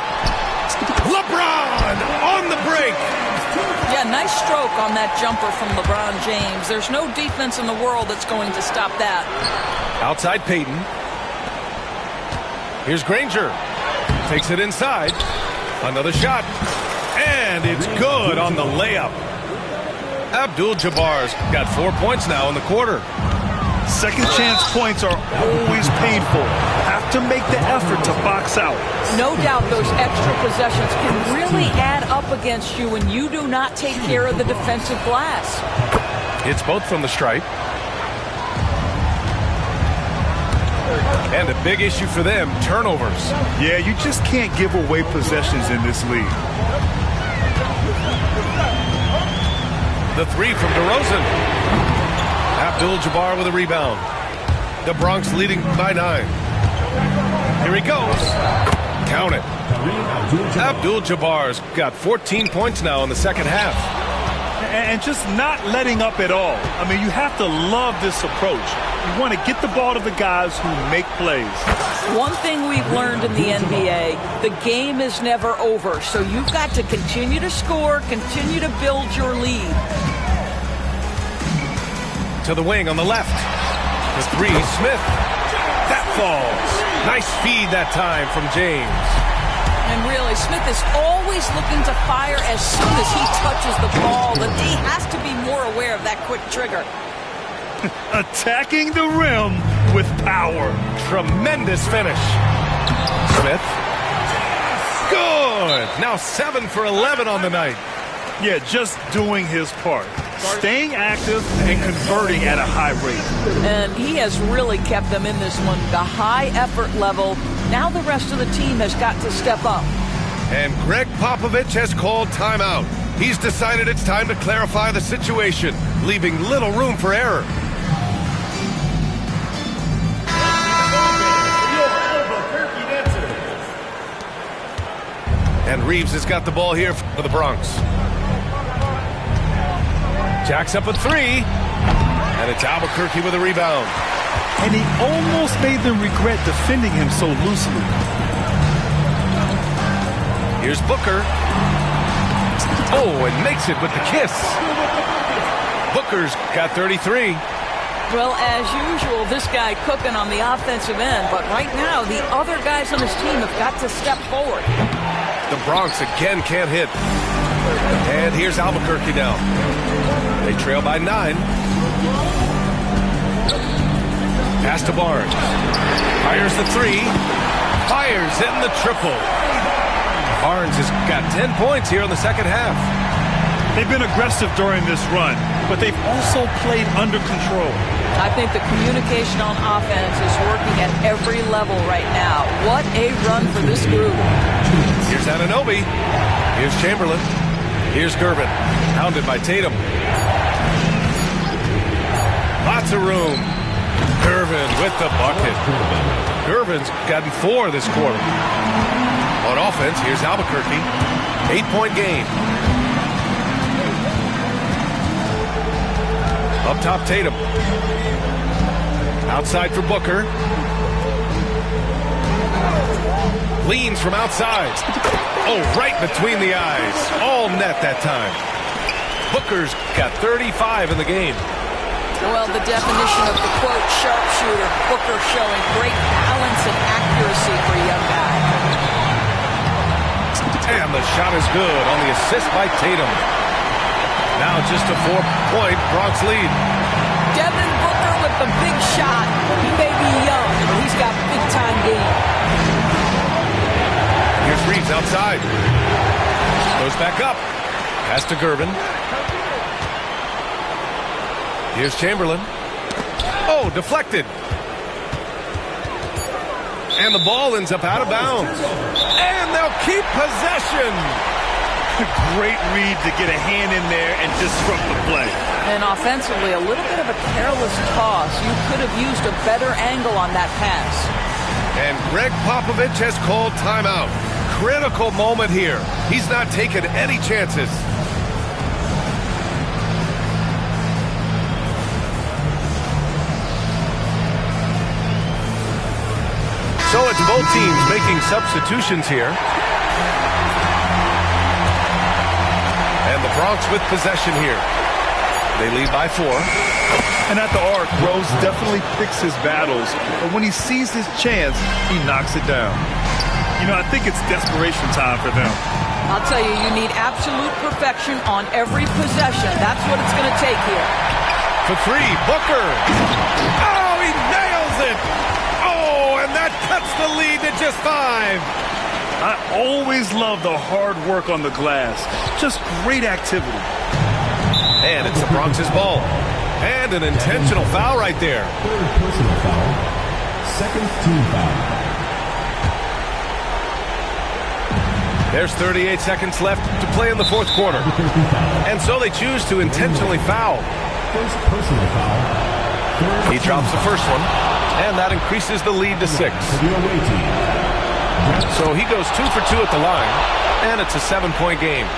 [SPEAKER 1] LeBron on the break.
[SPEAKER 2] Yeah, nice stroke on that jumper from LeBron James. There's no defense in the world that's going to stop that.
[SPEAKER 1] Outside Payton. Here's Granger. Takes it inside. Another shot. And it's good on the layup. Abdul-Jabbar's got 4 points now in the quarter.
[SPEAKER 3] Second chance points are always painful. Have to make the effort to box out.
[SPEAKER 2] No doubt those extra possessions can really add up against you when you do not take care of the defensive glass.
[SPEAKER 1] It's both from the stripe. And a big issue for them, turnovers.
[SPEAKER 3] Yeah, you just can't give away possessions in this league.
[SPEAKER 1] The three from DeRozan. Abdul-Jabbar with a rebound. The Bronx leading by 9. Here he goes. Count it. Abdul-Jabbar's got 14 points now in the second half.
[SPEAKER 3] And just not letting up at all. I mean, you have to love this approach. You want to get the ball to the guys who make plays.
[SPEAKER 2] One thing we've learned in the NBA, the game is never over. So you've got to continue to score, continue to build your lead.
[SPEAKER 1] To the wing on the left. The three, Smith. That falls. Nice feed that time from James.
[SPEAKER 2] And really, Smith is always looking to fire as soon as he touches the ball. The D has to be more aware of that quick trigger.
[SPEAKER 3] Attacking the rim with power.
[SPEAKER 1] Tremendous finish. Smith. Good. Now 7 for 11 on the night.
[SPEAKER 3] Yeah, just doing his part. Staying active and converting at a high rate.
[SPEAKER 2] And he has really kept them in this one. The high effort level. Now the rest of the team has got to step up.
[SPEAKER 1] And Greg Popovich has called timeout. He's decided it's time to clarify the situation, leaving little room for error. And Reeves has got the ball here for the Bronx. Jacks up a three. And it's Albuquerque with a rebound.
[SPEAKER 3] And he almost made them regret defending him so loosely.
[SPEAKER 1] Here's Booker. Oh, and makes it with the kiss. Booker's got 33.
[SPEAKER 2] Well, as usual, this guy cooking on the offensive end. But right now, the other guys on his team have got to step forward.
[SPEAKER 1] The Bronx again can't hit. And here's Albuquerque now. They trail by 9. Pass to Barnes. Fires the 3. Fires in the triple. Barnes has got 10 points here in the second half.
[SPEAKER 3] They've been aggressive during this run, but they've also played under control.
[SPEAKER 2] I think the communication on offense is working at every level right now. What a run for this group.
[SPEAKER 1] Here's Anunoby. Here's Chamberlain. Here's Gervin. Hounded by Tatum. Lots of room. Gervin with the bucket. Gervin's gotten 4 this quarter. On offense, here's Albuquerque. 8-point game. Up top, Tatum. Outside for Booker. Leans from outside. Oh, right between the eyes. All net that time. Booker's got 35 in the game.
[SPEAKER 2] Well, the definition of the quote sharpshooter, Booker showing great balance and accuracy for a young guy.
[SPEAKER 1] And the shot is good on the assist by Tatum. Now just a 4-point Bronx lead.
[SPEAKER 2] Devin Booker with the big shot. He may be young, but he's got big-time game.
[SPEAKER 1] Here's Reeves outside. Goes back up. Pass to Gervin. Here's Chamberlain. Oh, deflected. And the ball ends up out of bounds. And they'll keep possession.
[SPEAKER 3] Great read to get a hand in there and disrupt the play.
[SPEAKER 2] And offensively, a little bit of a careless toss. You could have used a better angle on that pass.
[SPEAKER 1] And Greg Popovich has called timeout. Critical moment here. He's not taking any chances. So it's both teams making substitutions here. And the Bronx with possession here. They lead by 4.
[SPEAKER 3] And at the arc, Rose definitely picks his battles, but when he sees his chance, he knocks it down. You know, I think it's desperation time for them.
[SPEAKER 2] I'll tell you, you need absolute perfection on every possession. That's what it's going to take here.
[SPEAKER 1] For 3, Booker. Oh, he nails it. Oh, and that cuts the lead to just 5.
[SPEAKER 3] I always love the hard work on the glass. Just great activity.
[SPEAKER 1] And it's the Bronx's ball. And an intentional foul right there.
[SPEAKER 4] Third personal foul. Second team foul.
[SPEAKER 1] There's 38 seconds left to play in the fourth quarter. And so they choose to intentionally foul.
[SPEAKER 4] First personal foul.
[SPEAKER 1] He drops the first one, and that increases the lead to 6.
[SPEAKER 4] The away team.
[SPEAKER 1] So he goes 2 for 2 at the line, and it's a 7-point game.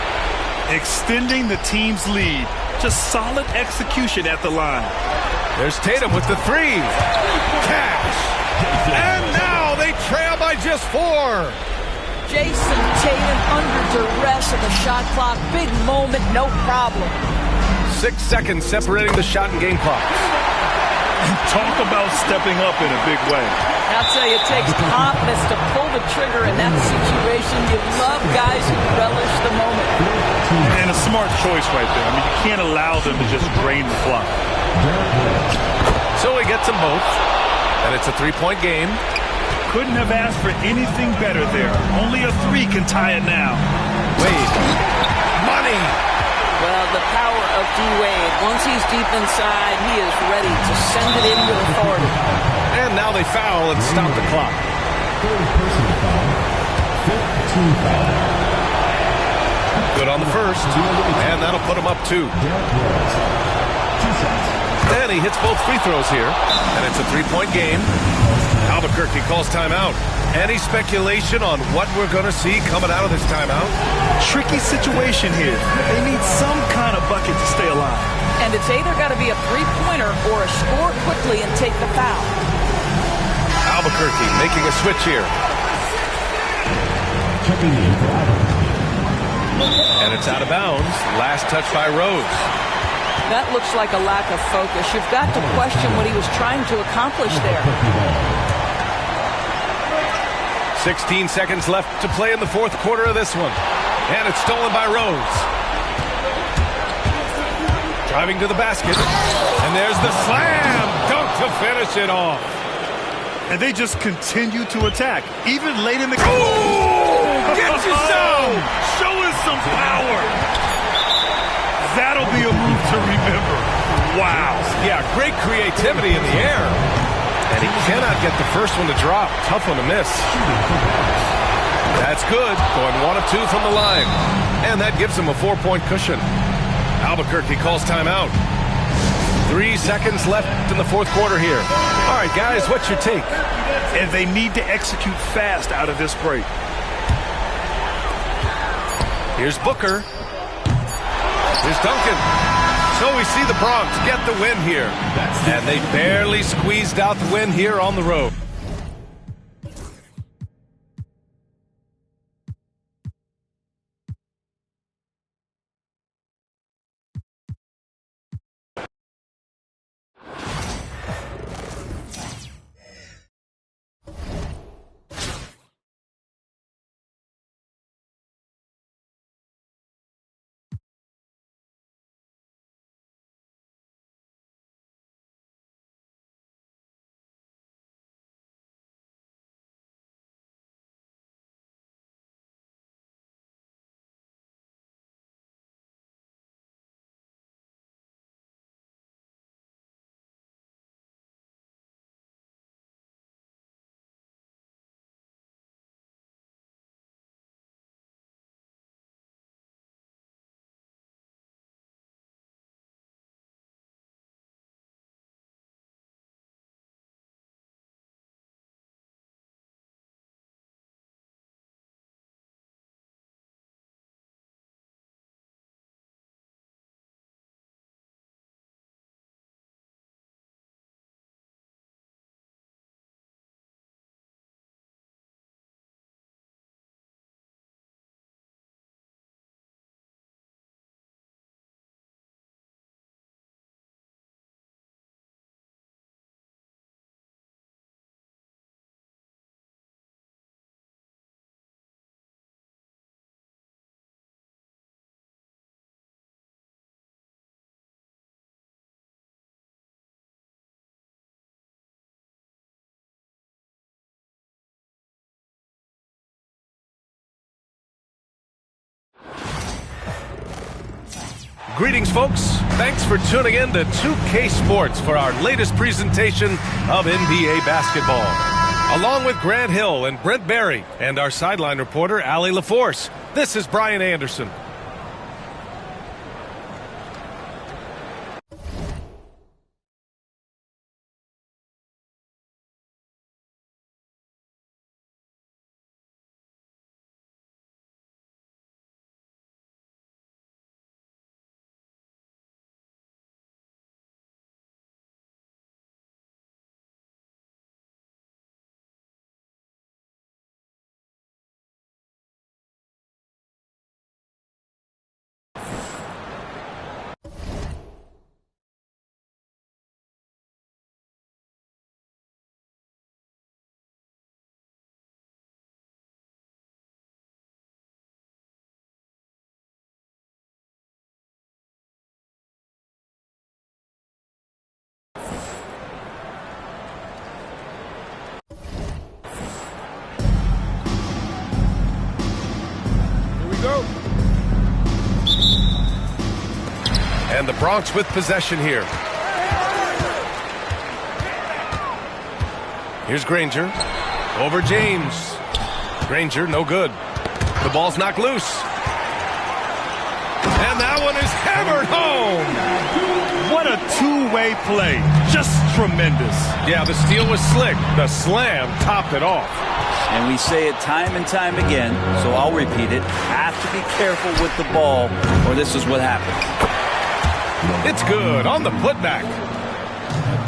[SPEAKER 3] Extending the team's lead. Just solid execution at the line.
[SPEAKER 1] There's Tatum with the 3. Cash. And now they trail by just 4.
[SPEAKER 2] Jason Tatum under duress of the shot clock. Big moment, no problem.
[SPEAKER 1] 6 seconds separating the shot and game clocks.
[SPEAKER 3] Talk about stepping up in a big way.
[SPEAKER 2] I'll tell you, it takes confidence to pull the trigger in that situation. You love guys who relish the moment.
[SPEAKER 3] And a smart choice right there. I mean, you can't allow them to just drain the clock.
[SPEAKER 1] So he gets them both, and it's a 3-point game.
[SPEAKER 3] Couldn't have asked for anything better there. Only a 3 can tie it now.
[SPEAKER 1] Wade. Money.
[SPEAKER 2] Well, the power of D-Wade. Once he's deep inside, he is ready to send it in with authority.
[SPEAKER 1] And now they foul and stop the clock.
[SPEAKER 4] Third personal foul. Fifth team foul.
[SPEAKER 1] Good on the first, and that'll put him up 2.
[SPEAKER 4] Derrick Rose. 2 shots.
[SPEAKER 1] And he hits both free throws here, and it's a 3-point game. Albuquerque calls timeout. Any speculation on what we're going to see coming out of this timeout?
[SPEAKER 3] Tricky situation here. They need some kind of bucket to stay alive.
[SPEAKER 2] And it's either got to be a three-pointer or a score quickly and take the foul.
[SPEAKER 1] Albuquerque making a switch here.
[SPEAKER 4] Checking in for Albuquerque.
[SPEAKER 1] And it's out of bounds. Last touch by Rose.
[SPEAKER 2] That looks like a lack of focus. You've got to question what he was trying to accomplish there.
[SPEAKER 1] 16 seconds left to play in the fourth quarter of this one. And it's stolen by Rose. Driving to the basket. And there's the slam dunk to finish it off.
[SPEAKER 3] And they just continue to attack, even late in the game.
[SPEAKER 1] Ooh, get you some!
[SPEAKER 3] Show us some power. That'll be a move to remember. Wow.
[SPEAKER 1] Yeah, great creativity in the air. And he cannot get the first one to drop. Tough one to miss. That's good. Going 1 of 2 from the line. And that gives him a 4-point cushion. Albuquerque calls timeout. 3 seconds left in the fourth quarter here. All right, guys, what's your take?
[SPEAKER 3] And they need to execute fast out of this break.
[SPEAKER 1] Here's Booker. Here's Duncan. So we see the Bronx get the win here. And they barely squeezed out the win here on the road. Greetings, folks. Thanks for tuning in to 2K Sports for our latest presentation of NBA basketball. Along with Grant Hill and Brent Barry and our sideline reporter, Allie LaForce, this is Brian Anderson. And the Bronx with possession here. Here's Granger. Over James. Granger, no good. The ball's knocked loose. And that one is hammered home.
[SPEAKER 3] What a two-way play. Just tremendous.
[SPEAKER 1] Yeah, the steal was slick. The slam topped it off.
[SPEAKER 6] And we say it time and time again, so I'll repeat it. Have to be careful with the ball, or this is what happens.
[SPEAKER 1] It's good on the putback.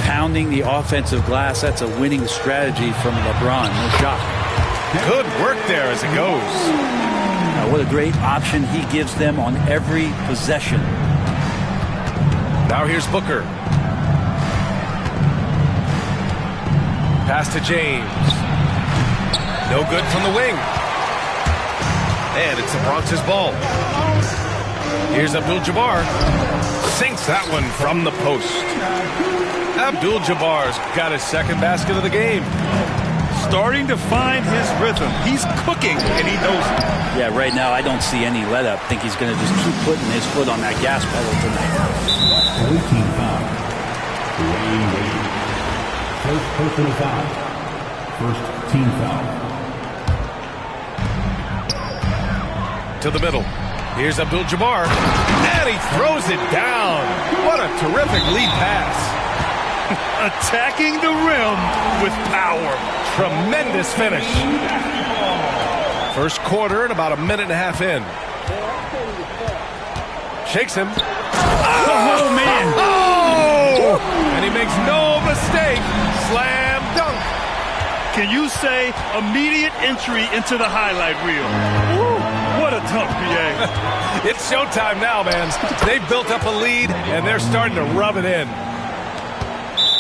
[SPEAKER 6] Pounding the offensive glass, that's a winning strategy from LeBron. No shot.
[SPEAKER 1] Good work there as it goes.
[SPEAKER 6] What a great option he gives them on every possession.
[SPEAKER 1] Now here's Booker. Pass to James. No good from the wing. And it's the Bronx's ball. Here's Abdul-Jabbar. Sinks that one from the post. Abdul-Jabbar's got his second basket of the game.
[SPEAKER 3] Starting to find his rhythm. He's cooking, and he knows it.
[SPEAKER 6] Yeah, right now I don't see any let up. I think he's going to just keep putting his foot on that gas pedal tonight.
[SPEAKER 4] 18 foul. Dwayne Wade. First personal foul. First team foul.
[SPEAKER 1] To the middle. Here's Abdul-Jabbar. And he throws it down. What a terrific lead pass.
[SPEAKER 3] Attacking the rim with power.
[SPEAKER 1] Tremendous finish. First quarter and about a minute and a half in. Shakes him.
[SPEAKER 3] Oh, man.
[SPEAKER 1] Oh! And he makes no mistake. Slam dunk.
[SPEAKER 3] Can you say immediate entry into the highlight reel? Woo, what a dunk, BA.
[SPEAKER 1] It's showtime now, man. They've built up a lead, and they're starting to rub it in.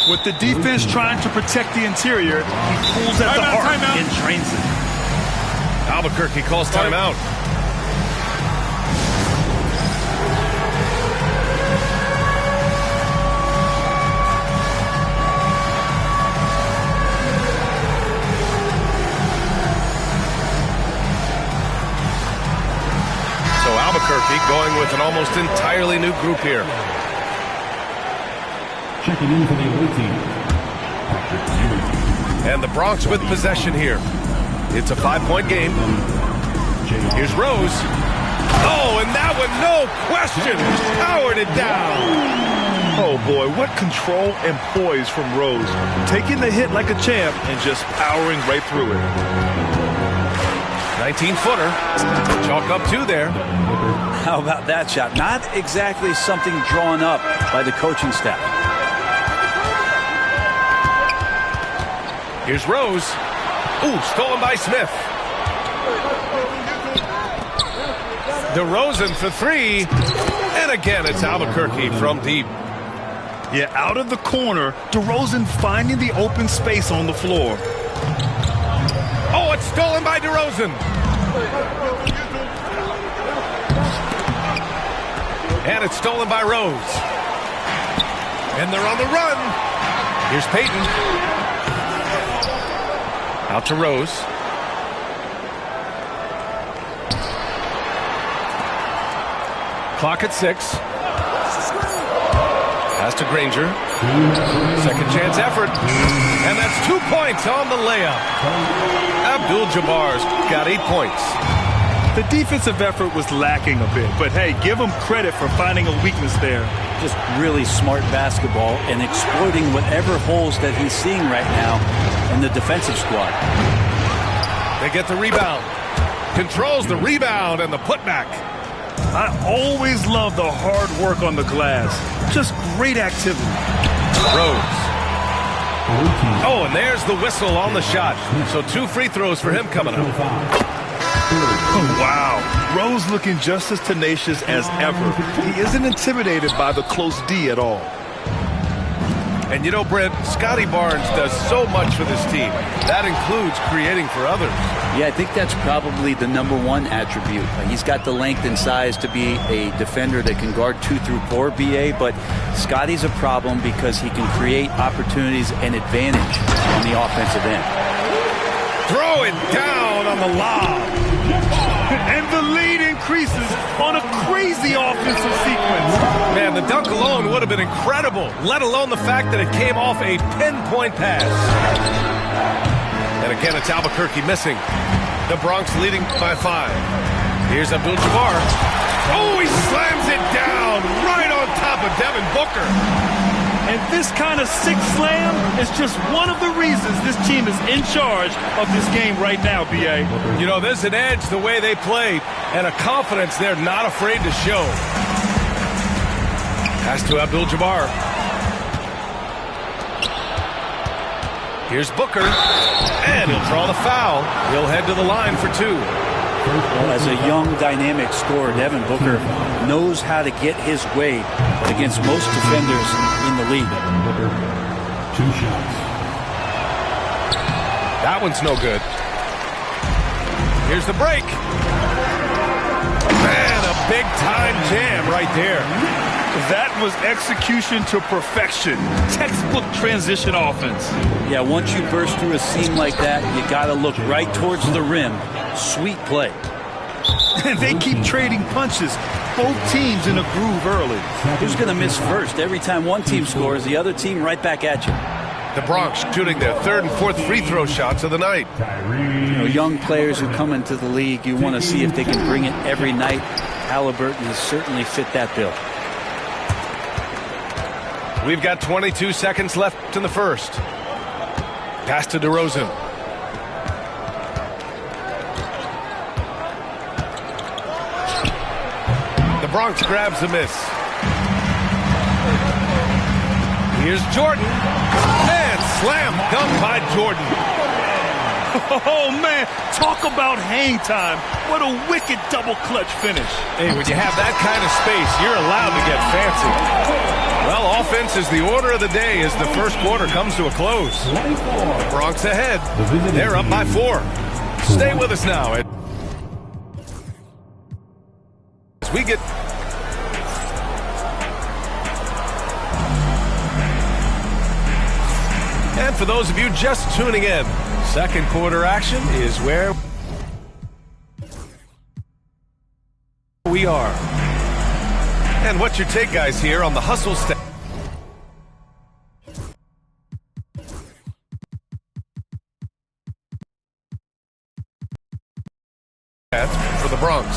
[SPEAKER 3] With the defense trying to protect the interior, he pulls at the heart and drains it.
[SPEAKER 1] Albuquerque calls timeout. So Albuquerque going with an almost entirely new group here.
[SPEAKER 4] Checking in for the away team.
[SPEAKER 1] And the Bronx with possession here. It's a 5-point game. Here's Rose. Oh, and that one, no question, powered it down.
[SPEAKER 3] Oh, boy, what control and poise from Rose. Taking the hit like a champ and just powering right through it.
[SPEAKER 1] 19-footer. Chalk up 2 there.
[SPEAKER 6] How about that shot? Not exactly something drawn up by the coaching staff.
[SPEAKER 1] Here's Rose. Ooh, stolen by Smith. DeRozan for 3. And again, it's Albuquerque from deep.
[SPEAKER 3] Yeah, out of the corner, DeRozan finding the open space on the floor.
[SPEAKER 1] Oh, it's stolen by DeRozan. And it's stolen by Rose. And they're on the run. Here's Payton. Out to Rose. Clock at 6. Pass to Granger. Second chance effort. And that's 2 points on the layup. Abdul-Jabbar's got 8 points.
[SPEAKER 3] The defensive effort was lacking a bit, but hey, give him credit for finding a weakness there.
[SPEAKER 6] Just really smart basketball and exploiting whatever holes that he's seeing right now in the defensive squad.
[SPEAKER 1] They get the rebound. Controls the rebound and the putback.
[SPEAKER 3] I always love the hard work on the glass. Just great activity.
[SPEAKER 1] Rose. Oh, and there's the whistle on the shot. So 2 free throws for him coming up.
[SPEAKER 3] Oh, wow. Rose looking just as tenacious as ever. He isn't intimidated by the close D at all.
[SPEAKER 1] And you know, Brent, Scotty Barnes does so much for this team. That includes creating for others.
[SPEAKER 6] Yeah, I think that's probably the #1 attribute. He's got the length and size to be a defender that can guard 2 through 4, BA, but Scotty's a problem because he can create opportunities and advantage on the offensive end.
[SPEAKER 1] Throw it down on the lob.
[SPEAKER 3] And the lead increases on a crazy offensive sequence.
[SPEAKER 1] Man, the dunk alone would have been incredible, let alone the fact that it came off a pinpoint pass. And again, it's Albuquerque missing. The Bronx leading by 5. Here's Abdul-Jabbar. Oh, he slams it down right on top of Devin Booker.
[SPEAKER 3] And this kind of sick slam is just one of the reasons this team is in charge of this game right now, BA.
[SPEAKER 1] You know, there's an edge the way they played and a confidence they're not afraid to show. Pass to Abdul-Jabbar. Here's Booker. And he'll draw the foul. He'll head to the line for 2.
[SPEAKER 6] Well, as a young, dynamic scorer, Devin Booker knows how to get his way against most defenders in the league.
[SPEAKER 4] Booker, 2 shots.
[SPEAKER 1] That one's no good. Here's the break. Man, a big-time jam right there.
[SPEAKER 3] That was execution to perfection. Textbook transition offense.
[SPEAKER 6] Yeah, once you burst through a seam like that, you got to look right towards the rim. Sweet play.
[SPEAKER 3] And they keep trading punches. Both teams in a groove early.
[SPEAKER 6] Who's going to miss first? Every time one team scores, the other team right back at you.
[SPEAKER 1] The Bronx shooting their third and fourth free throw shots of the night.
[SPEAKER 6] You know, young players who come into the league, you want to see if they can bring it every night. Halliburton has certainly fit that bill.
[SPEAKER 1] We've got 22 seconds left in the first. Pass to DeRozan. The Bronx grabs the miss. Here's Jordan. And slam dunk by Jordan.
[SPEAKER 3] Oh, man. Talk about hang time. What a wicked double clutch finish.
[SPEAKER 1] Hey, when you have that kind of space, you're allowed to get fancy. Well, offense is the order of the day as the first quarter comes to a close. The Bronx ahead. They're up by 4. Stay with us now. As we get... And for those of you just tuning in, second quarter action is where we are. And what's your take, guys, here on the hustle step? For the Bronx.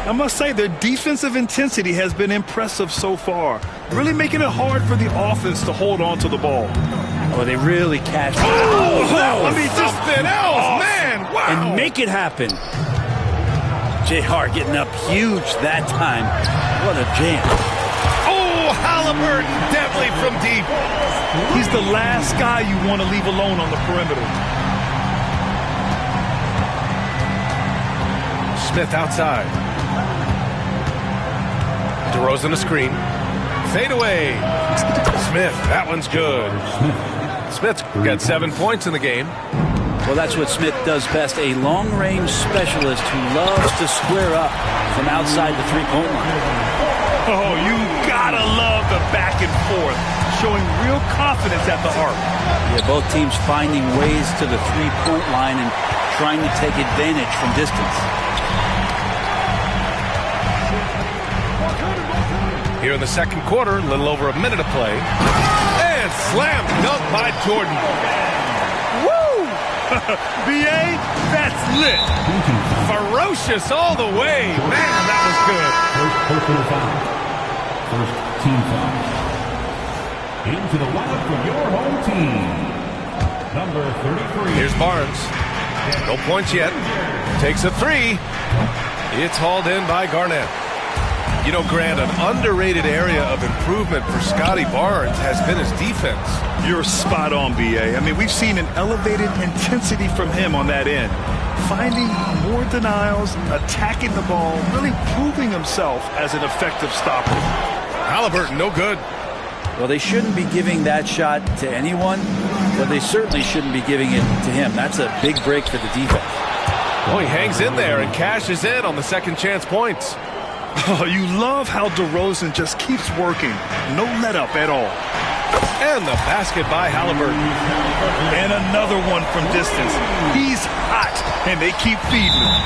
[SPEAKER 3] I must say, their defensive intensity has been impressive so far, really making it hard for the offense to hold on to the ball.
[SPEAKER 6] Oh, they really cashed.
[SPEAKER 1] I mean, something else, man! Wow!
[SPEAKER 6] And make it happen. JR getting up huge that time. What a jam.
[SPEAKER 1] Oh, Halliburton, deadly from deep.
[SPEAKER 3] He's the last guy you want to leave alone on the perimeter.
[SPEAKER 1] Smith outside. DeRozan a screen. Fade away. Smith, that one's good. Smith's got 7 points in the game.
[SPEAKER 6] Well, that's what Smith does best, a long-range specialist who loves to square up from outside the three-point line.
[SPEAKER 3] Oh, you gotta love the back and forth, showing real confidence at the arc.
[SPEAKER 6] Yeah, both teams finding ways to the three-point line and trying to take advantage from distance.
[SPEAKER 1] Here in the second quarter, a little over a minute to play. And slam dunk by Jordan.
[SPEAKER 3] Woo! B.A., that's lit.
[SPEAKER 1] Ferocious all the way. Man, that was good.
[SPEAKER 4] First personal foul. First team foul. Into the lineup for your home team. Number 33.
[SPEAKER 1] Here's Barnes. No points yet. Takes a 3. It's hauled in by Garnett. You know, Grant, an underrated area of improvement for Scotty Barnes has been his defense.
[SPEAKER 3] You're spot on, B.A. I mean, we've seen an elevated intensity from him on that end. Finding more denials, attacking the ball, really proving himself as an effective stopper.
[SPEAKER 1] Halliburton, no good.
[SPEAKER 6] Well, they shouldn't be giving that shot to anyone, but they certainly shouldn't be giving it to him. That's a big break for the defense.
[SPEAKER 1] Oh, he hangs in there and cashes in on the second chance points.
[SPEAKER 3] Oh, you love how DeRozan just keeps working. No let up at all.
[SPEAKER 1] And the basket by Halliburton.
[SPEAKER 3] And another one from distance. He's hot, and they keep feeding him.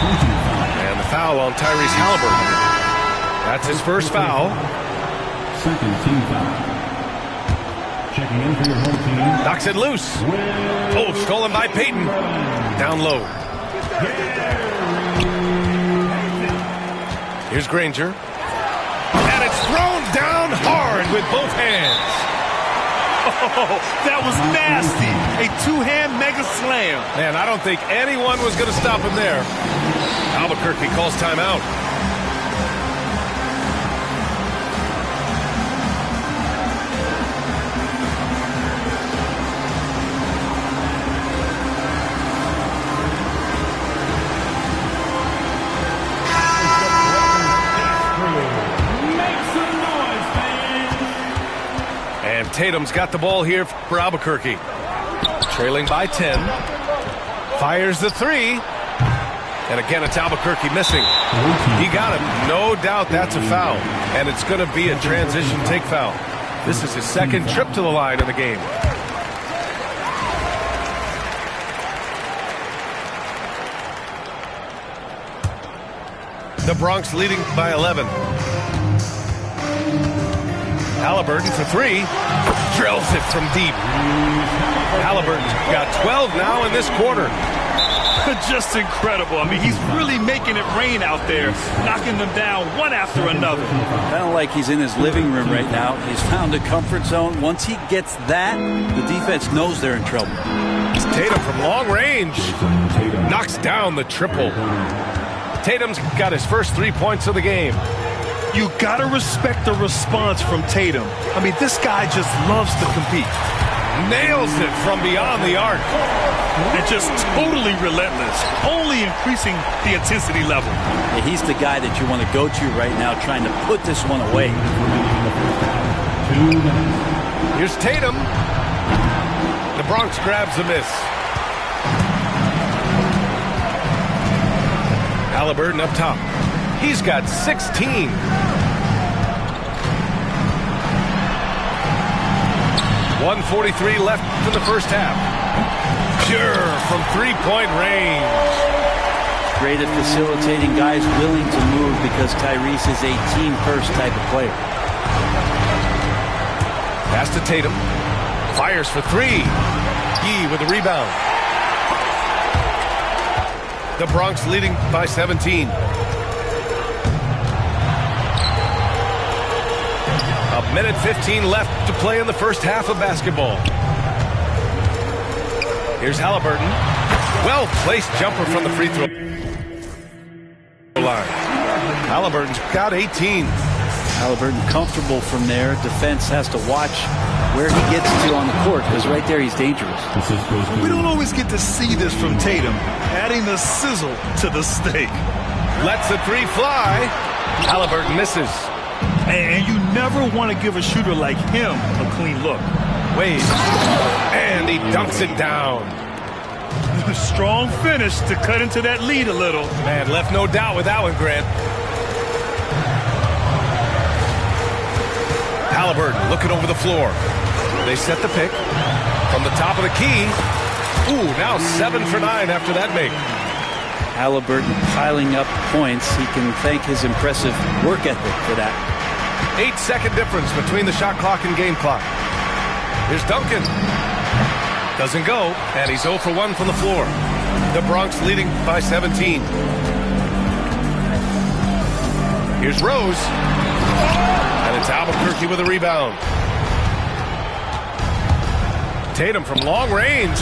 [SPEAKER 1] And the foul on Tyrese Halliburton. That's his first foul.
[SPEAKER 4] Second team foul. Checking in for your home team.
[SPEAKER 1] Knocks it loose. Oh, stolen by Payton. Down low. Here's Granger. And it's thrown down hard with both hands.
[SPEAKER 3] Oh, that was nasty. A two-hand mega slam.
[SPEAKER 1] Man, I don't think anyone was going to stop him there. Albuquerque calls timeout. Tatum's got the ball here for Albuquerque. Trailing by 10. Fires the 3. And again, it's Albuquerque missing. He got him. No doubt that's a foul. And it's going to be a transition take foul. This is his second trip to the line in the game. The Bronx leading by 11. Halliburton for three. Drills it from deep. Halliburton's got 12 now in this quarter.
[SPEAKER 3] Just incredible. I mean, he's really making it rain out there, knocking them down one after another.
[SPEAKER 6] Kind of like he's in his living room right now. He's found a comfort zone. Once he gets that, the defense knows they're in trouble.
[SPEAKER 1] Tatum from long range knocks down the triple. Tatum's got his first 3 points of the game.
[SPEAKER 3] You gotta respect the response from Tatum. I mean, this guy just loves to compete.
[SPEAKER 1] Nails it from beyond the arc.
[SPEAKER 3] And just totally relentless, only increasing the intensity level.
[SPEAKER 6] Yeah, he's the guy that you want to go to right now, trying to put this one away.
[SPEAKER 1] Here's Tatum. The Bronx grabs a miss. Halliburton up top. He's got 16. .143 left in the first half. Pure from three-point range.
[SPEAKER 6] Great at facilitating, guys willing to move because Tyrese is a team-first type of player.
[SPEAKER 1] Pass to Tatum. Fires for three. Yee with the rebound. The Bronx leading by 17. A minute 15 left to play in the first half of basketball. Here's Halliburton. Well-placed jumper from the free throw line. Halliburton's got 18.
[SPEAKER 6] Halliburton comfortable from there. Defense has to watch where he gets to on the court because right there he's dangerous.
[SPEAKER 3] We don't always get to see this from Tatum, adding the sizzle to the steak.
[SPEAKER 1] Lets the three fly. Halliburton misses.
[SPEAKER 3] And you never want to give a shooter like him a clean look.
[SPEAKER 1] Wade. And he dunks it down.
[SPEAKER 3] Strong finish to cut into that lead a little.
[SPEAKER 1] Man, left no doubt with that one, Grant. Halliburton looking over the floor. They set the pick from the top of the key. Ooh, now 7 for 9 after that make.
[SPEAKER 6] Halliburton piling up points. He can thank his impressive work ethic for that.
[SPEAKER 1] 8-second difference between the shot clock and game clock. Here's Duncan. Doesn't go, and he's 0 for 1 from the floor. The Bronx leading by 17. Here's Rose. And it's Albuquerque with a rebound. Tatum from long range.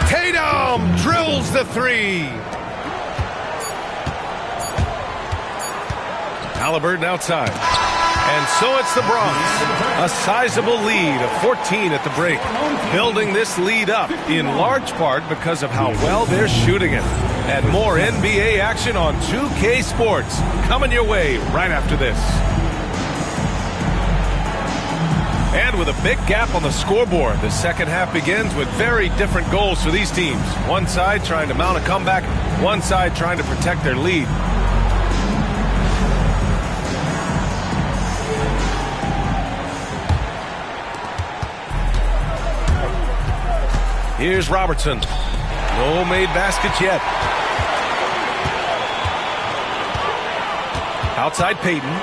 [SPEAKER 1] Tatum drills the three. Halliburton outside. And so it's the Bronx. A sizable lead of 14 at the break. Building this lead up in large part because of how well they're shooting it. And more NBA action on 2K Sports coming your way right after this. And with a big gap on the scoreboard, the second half begins with very different goals for these teams. One side trying to mount a comeback, one side trying to protect their lead. Here's Robertson. No made baskets yet. Outside Payton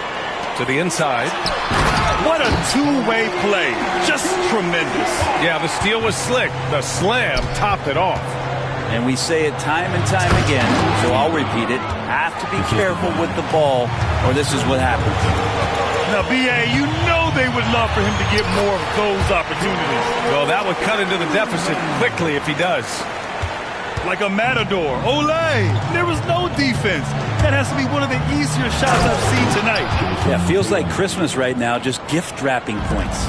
[SPEAKER 1] to the inside.
[SPEAKER 3] What a two-way play. Just tremendous.
[SPEAKER 1] Yeah, the steal was slick. The slam topped it off.
[SPEAKER 6] And we say it time and time again, so I'll repeat it. Have to be careful with the ball, or this is what happens.
[SPEAKER 3] Now, B.A., you know they would love for him to get more of those opportunities.
[SPEAKER 1] Well, that would cut into the deficit quickly if he does.
[SPEAKER 3] Like a matador. Olay! There was no defense. That has to be one of the easier shots I've seen tonight.
[SPEAKER 6] Yeah, feels like Christmas right now, just gift wrapping points.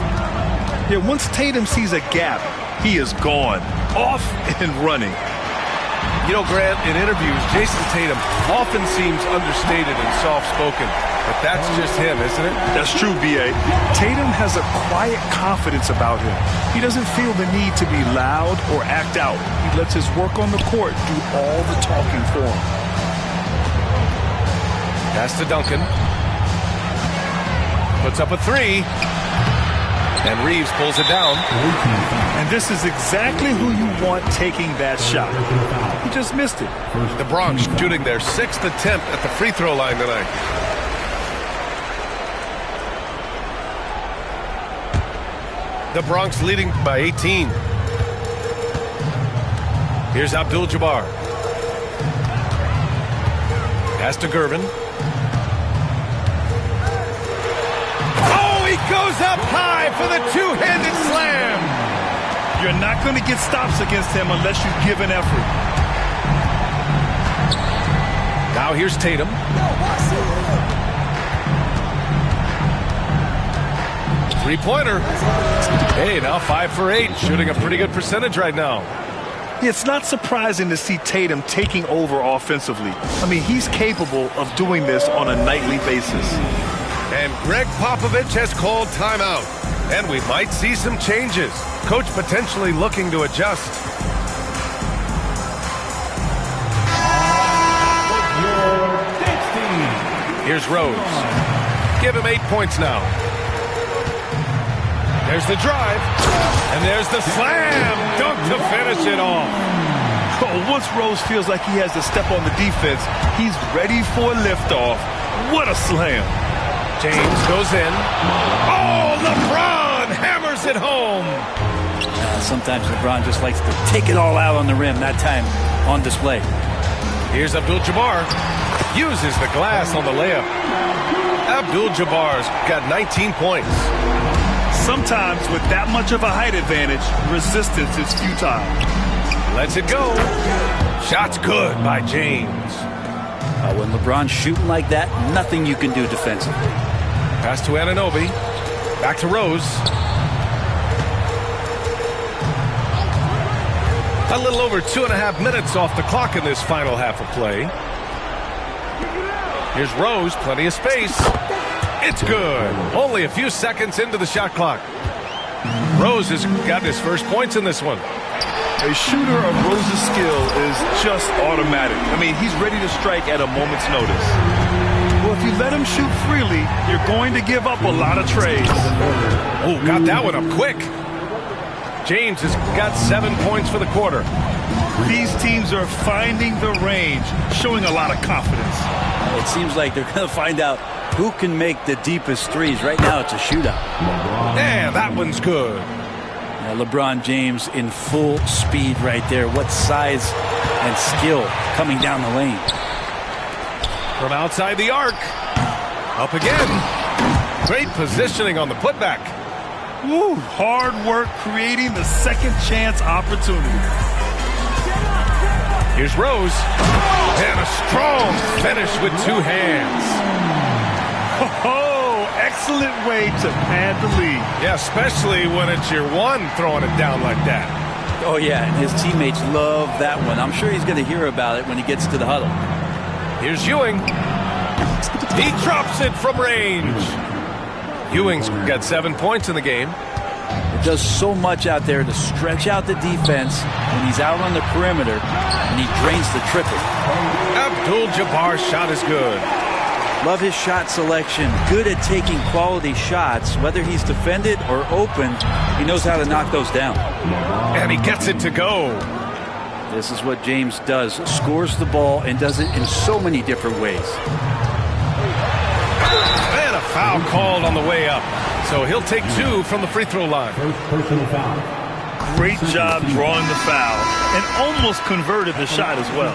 [SPEAKER 3] Yeah, once Tatum sees a gap, he is gone. Off and running.
[SPEAKER 1] You know, Grant, in interviews, Jason Tatum often seems understated and soft-spoken. But that's just him, isn't it?
[SPEAKER 3] That's true, B.A. Tatum has a quiet confidence about him. He doesn't feel the need to be loud or act out. He lets his work on the court do all the talking for him.
[SPEAKER 1] Pass to Duncan. Puts up a three. And Reeves pulls it down.
[SPEAKER 3] And this is exactly who you want taking that shot. He just missed it.
[SPEAKER 1] The Bronx shooting their 6th attempt at the free throw line tonight. The Bronx leading by 18. Here's Abdul-Jabbar. Pass to Gervin. Oh, he goes up high for the two-handed slam.
[SPEAKER 3] You're not going to get stops against him unless you give an effort.
[SPEAKER 1] Now here's Tatum. Three-pointer. Hey, now 5 for 8, shooting a pretty good percentage right now.
[SPEAKER 3] It's not surprising to see Tatum taking over offensively. I mean, he's capable of doing this on a nightly basis.
[SPEAKER 1] And Greg Popovich has called timeout. And we might see some changes. Coach potentially looking to adjust. Here's Rose. Give him 8 points now. There's the drive. And there's the slam. Dunk to finish it off.
[SPEAKER 3] Oh, once Rose feels like he has to step on the defense, he's ready for liftoff. What a slam.
[SPEAKER 1] James goes in. Oh, LeBron hammers it home.
[SPEAKER 6] Sometimes LeBron just likes to take it all out on the rim, that time on display.
[SPEAKER 1] Here's Abdul-Jabbar. Uses the glass on the layup. Abdul-Jabbar's got 19 points.
[SPEAKER 3] Sometimes with that much of a height advantage, resistance is futile.
[SPEAKER 1] Lets it go. Shot's good by James.
[SPEAKER 6] When LeBron's shooting like that, nothing you can do defensively.
[SPEAKER 1] Pass to Anunoby. Back to Rose. A little over 2.5 minutes off the clock in this final half of play. Here's Rose, plenty of space. It's good. Only a few seconds into the shot clock. Rose has got his first points in this one.
[SPEAKER 3] A shooter of Rose's skill is just automatic. I mean, he's ready to strike at a moment's notice. Well, if you let him shoot freely, you're going to give up a lot of trades.
[SPEAKER 1] Oh, got that one up quick. James has got 7 points for the quarter.
[SPEAKER 3] These teams are finding the range, showing a lot of confidence.
[SPEAKER 6] It seems like they're going to find out who can make the deepest threes. Right now, it's a shootout.
[SPEAKER 1] And that one's good.
[SPEAKER 6] LeBron James in full speed right there. What size and skill coming down the lane.
[SPEAKER 1] From outside the arc. Up again. Great positioning on the putback.
[SPEAKER 3] Woo, hard work creating the second chance opportunity.
[SPEAKER 1] Here's Rose. And a strong finish with 2 hands.
[SPEAKER 3] Oh, excellent way to pad the lead.
[SPEAKER 1] Yeah, especially when it's your one throwing it down like that.
[SPEAKER 6] Oh, yeah, and his teammates love that one. I'm sure he's going to hear about it when he gets to the huddle.
[SPEAKER 1] Here's Ewing. He drops it from range. Ewing's got 7 points in the game.
[SPEAKER 6] It does so much out there to stretch out the defense when he's out on the perimeter, and he drains the triple.
[SPEAKER 1] Abdul-Jabbar's shot is good.
[SPEAKER 6] Love his shot selection. Good at taking quality shots. Whether he's defended or open, he knows how to knock those down.
[SPEAKER 1] And he gets it to go.
[SPEAKER 6] This is what James does. Scores the ball and does it in so many different ways.
[SPEAKER 1] And a foul called on the way up. So he'll take 2 from the free throw line.
[SPEAKER 4] First personal foul.
[SPEAKER 3] Great job drawing the foul and almost converted the shot as well.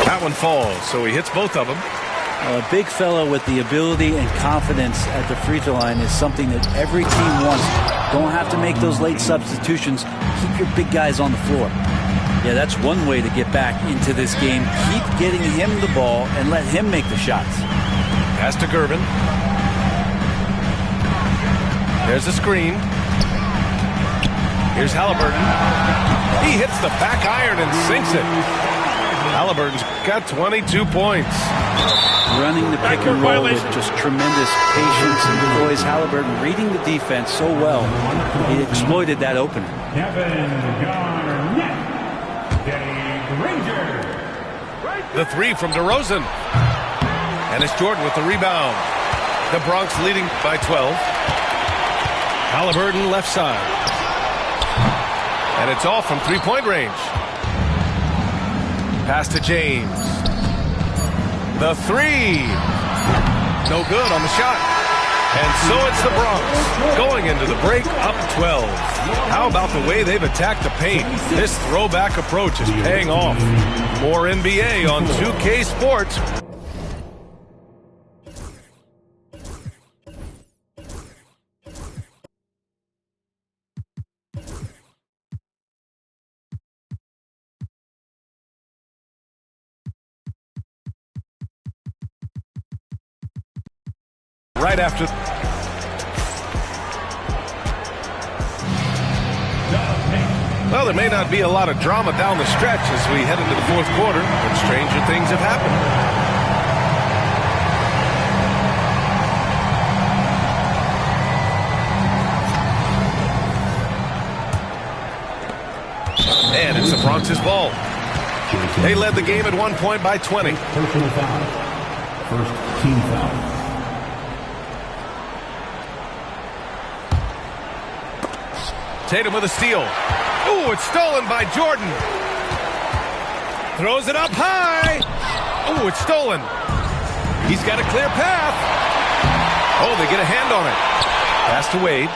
[SPEAKER 1] That one falls, so he hits both of them.
[SPEAKER 6] A big fellow with the ability and confidence at the free throw line is something that every team wants. Don't have to make those late substitutions. Keep your big guys on the floor. Yeah, that's one way to get back into this game. Keep getting him the ball and let him make the shots.
[SPEAKER 1] Pass to Gervin. There's the screen. Here's Halliburton. He hits the back iron and sinks it. Halliburton's got 22 points.
[SPEAKER 6] Running the pick and roll with just tremendous patience and poise. Halliburton reading the defense so well. He exploited that opener.
[SPEAKER 4] Kevin Garnett. Dave Ranger.
[SPEAKER 1] The 3 from DeRozan. And it's Jordan with the rebound. The Bronx leading by 12. Halliburton left side. And it's all from three-point range. Pass to James. The three. No good on the shot. And so it's the Bronx going into the break up 12. How about the way they've attacked the paint? This throwback approach is paying off. More NBA on 2K Sports. Right after. Well, there may not be a lot of drama down the stretch as we head into the fourth quarter, but stranger things have happened. And it's the Bronx's ball. They led the game at 1 point by 20.
[SPEAKER 4] Personal foul. First team foul.
[SPEAKER 1] Tatum with a steal. Ooh, it's stolen by Jordan. Throws it up high. Ooh, it's stolen. He's got a clear path. Oh, they get a hand on it. Pass to Wade.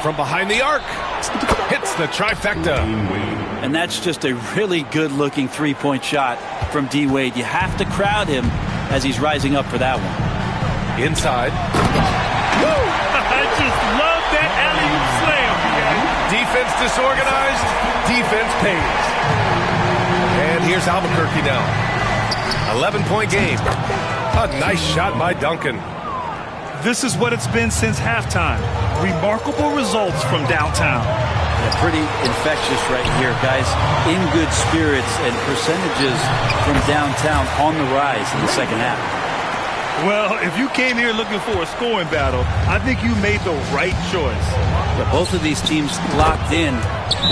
[SPEAKER 1] From behind the arc. Hits the trifecta.
[SPEAKER 6] And that's just a really good-looking three-point shot from D. Wade. You have to crowd him as he's rising up for that one.
[SPEAKER 1] Inside.
[SPEAKER 3] I just love that alley-oop slam.
[SPEAKER 1] Defense disorganized. Defense pays. And here's Albuquerque now. 11-point game. A nice shot by Duncan.
[SPEAKER 3] This is what it's been since halftime. Remarkable results from downtown.
[SPEAKER 6] Yeah, pretty infectious right here, guys. In good spirits and percentages from downtown on the rise in the second half.
[SPEAKER 3] Well, if you came here looking for a scoring battle, I think you made the right choice.
[SPEAKER 6] Yeah, both of these teams locked in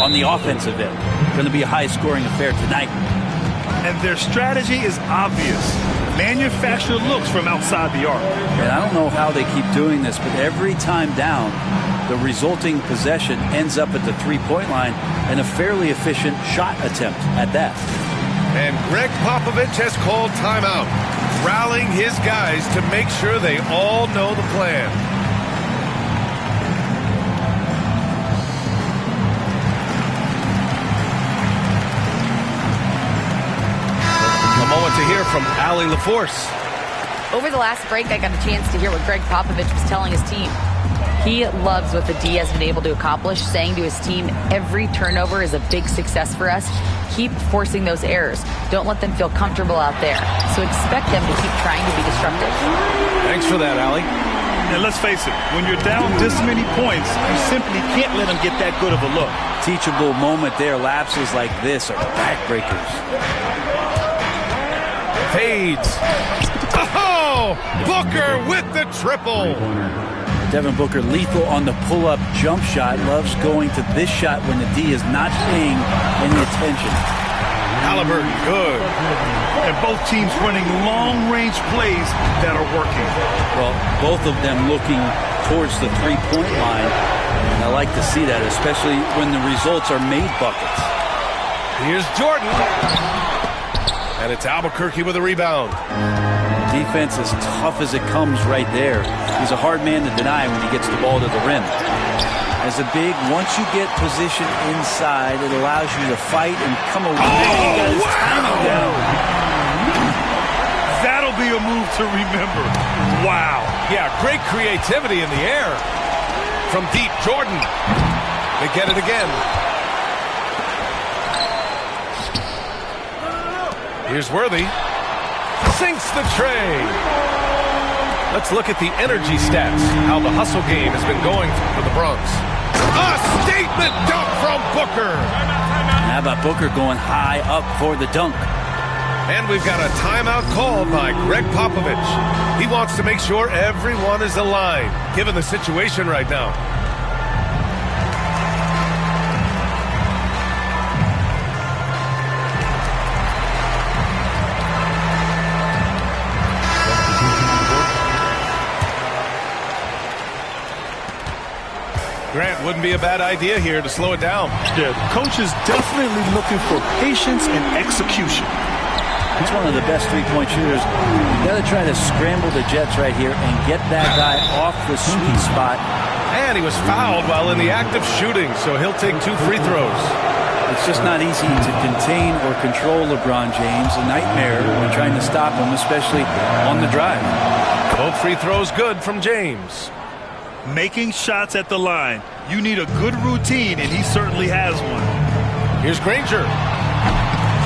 [SPEAKER 6] on the offensive end. Going to be a high-scoring affair tonight.
[SPEAKER 3] And their strategy is obvious. Manufacture looks from outside the arc.
[SPEAKER 6] And I don't know how they keep doing this, but every time down, the resulting possession ends up at the three-point line and a fairly efficient shot attempt at that.
[SPEAKER 1] And Greg Popovich has called timeout, rallying his guys to make sure they all know the plan. A moment to hear from Allie LaForce.
[SPEAKER 5] Over the last break, I got a chance to hear what Greg Popovich was telling his team. He loves what the D has been able to accomplish, saying to his team, every turnover is a big success for us. Keep forcing those errors. Don't let them feel comfortable out there. So expect them to keep trying to be disruptive.
[SPEAKER 1] Thanks for that, Allie.
[SPEAKER 3] And let's face it, when you're down this many points, you simply can't let them get that good of a look.
[SPEAKER 6] Teachable moment there. Lapses like this are backbreakers.
[SPEAKER 1] Fades. Oh, Booker with the triple.
[SPEAKER 6] Devin Booker lethal on the pull-up jump shot. Loves going to this shot when the D is not paying any attention.
[SPEAKER 1] Halliburton, good.
[SPEAKER 3] And both teams running long-range plays that are working.
[SPEAKER 6] Well, both of them looking towards the three-point line. And I like to see that, especially when the results are made buckets.
[SPEAKER 1] Here's Jordan. And it's Albuquerque with a rebound.
[SPEAKER 6] Defense as tough as it comes right there. He's a hard man to deny when he gets the ball to the rim. As a big, once you get position inside, it allows you to fight and come away. He got his timing down.
[SPEAKER 3] That'll be a move to remember. Wow.
[SPEAKER 1] Yeah, great creativity in the air. From deep, Jordan. They get it again. Here's Worthy. Sinks the tray. Let's look at the energy stats, how the hustle game has been going for the Bronx. A statement dunk from Booker.
[SPEAKER 6] How about Booker going high up for the dunk?
[SPEAKER 1] And we've got a timeout called by Greg Popovich. He wants to make sure everyone is aligned, given the situation right now. Wouldn't be a bad idea here to slow it down.
[SPEAKER 3] Yeah, the coach is definitely looking for patience and execution.
[SPEAKER 6] He's one of the best three-point shooters. You got to try to scramble the Jets right here and get that guy off the sweet spot.
[SPEAKER 1] And he was fouled while in the act of shooting, so he'll take 2 free throws.
[SPEAKER 6] It's just not easy to contain or control LeBron James. A nightmare when trying to stop him, especially on the drive.
[SPEAKER 1] Both free throws good from James.
[SPEAKER 3] Making shots at the line. You need a good routine, and he certainly has one.
[SPEAKER 1] Here's Granger.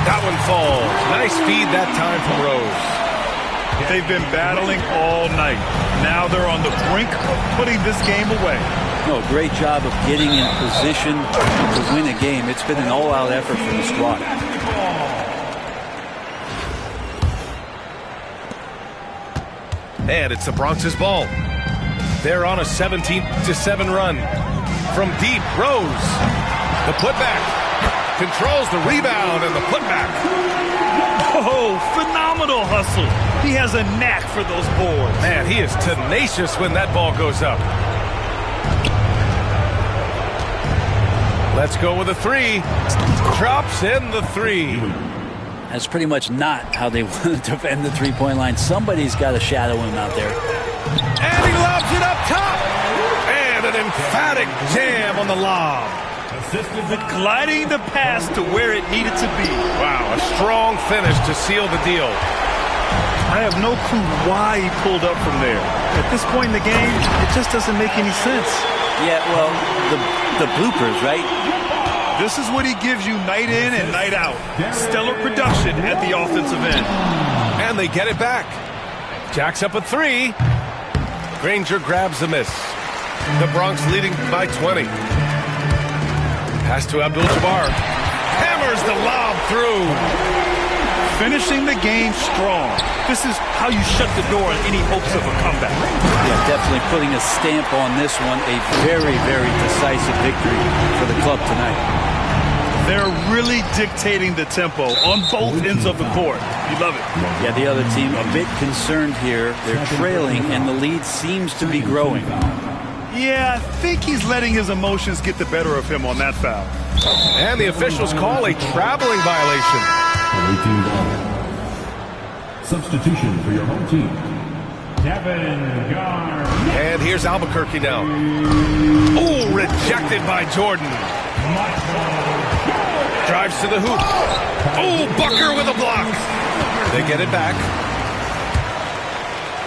[SPEAKER 1] That one falls. Nice feed that time from Rose.
[SPEAKER 3] They've been battling all night. Now they're on the brink of putting this game away.
[SPEAKER 6] No, great job of getting in position to win a game. It's been an all-out effort from the squad.
[SPEAKER 1] And it's the Bronx's ball. They're on a 17-7 run. From deep, Rose. The putback. Controls the rebound and the putback.
[SPEAKER 3] Oh, phenomenal hustle. He has a knack for those boards.
[SPEAKER 1] Man, he is tenacious when that ball goes up. Let's go with a 3. Drops in the 3.
[SPEAKER 6] That's pretty much not how they want to defend the three-point line. Somebody's got to shadow him out there.
[SPEAKER 1] And he lobs it up top. And an emphatic jam on the lob.
[SPEAKER 3] Gliding the pass to where it needed to be.
[SPEAKER 1] Wow, a strong finish to seal the deal.
[SPEAKER 3] I have no clue why he pulled up from there. At this point in the game, it just doesn't make any sense.
[SPEAKER 6] Yeah, well, the bloopers, right?
[SPEAKER 3] This is what he gives you night in and night out. Stellar production at the offensive end.
[SPEAKER 1] And they get it back. Jacks up a 3. Granger grabs the miss. The Bronx leading by 20. Pass to Abdul-Jabbar. Hammers the lob through.
[SPEAKER 3] Finishing the game strong. This is how you shut the door on any hopes of a comeback.
[SPEAKER 6] Yeah, definitely putting a stamp on this one. A very, very decisive victory for the club tonight.
[SPEAKER 3] They're really dictating the tempo on both ends of the court. You love it.
[SPEAKER 6] Yeah, the other team a bit concerned here. They're trailing, and the lead seems to be growing.
[SPEAKER 3] Yeah, I think he's letting his emotions get the better of him on that foul.
[SPEAKER 1] And the officials call a traveling violation.
[SPEAKER 4] Substitution for your home team, Kevin Garnett.
[SPEAKER 1] And here's Albuquerque now. Oh, rejected by Jordan. Drives to the hoop. Oh, Bucker with a block. They get it back.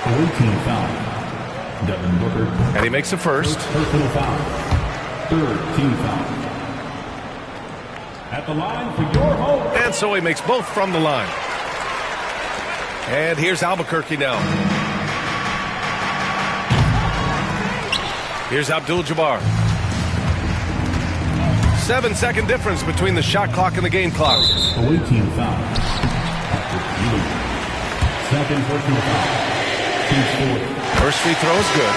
[SPEAKER 4] 14 foul. Devin Booker.
[SPEAKER 1] And he makes the first.
[SPEAKER 4] Personal foul. Third team foul. At the line for your home.
[SPEAKER 1] And so he makes both from the line. And here's Albuquerque now. Here's Abdul-Jabbar. 7-second difference between the shot clock and the game clock.
[SPEAKER 4] Away team foul. Second personal foul.
[SPEAKER 1] First free throw is good.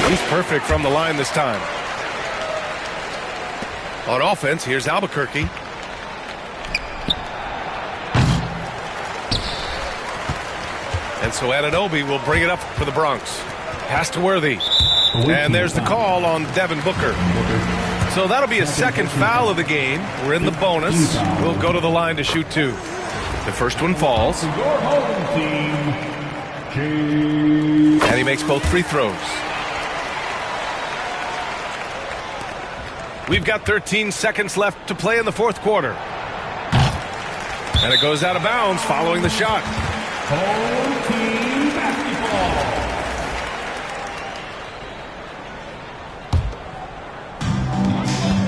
[SPEAKER 1] He's perfect from the line this time. On offense, here's Albuquerque. And so Anunoby will bring it up for the Bronx. Pass to Worthy. And there's the call on Devin Booker. So that'll be a second foul of the game. We're in the bonus. We'll go to the line to shoot 2. The first one falls. And he makes both free throws. We've got 13 seconds left to play in the fourth quarter. And it goes out of bounds following the shot.
[SPEAKER 4] Home team basketball.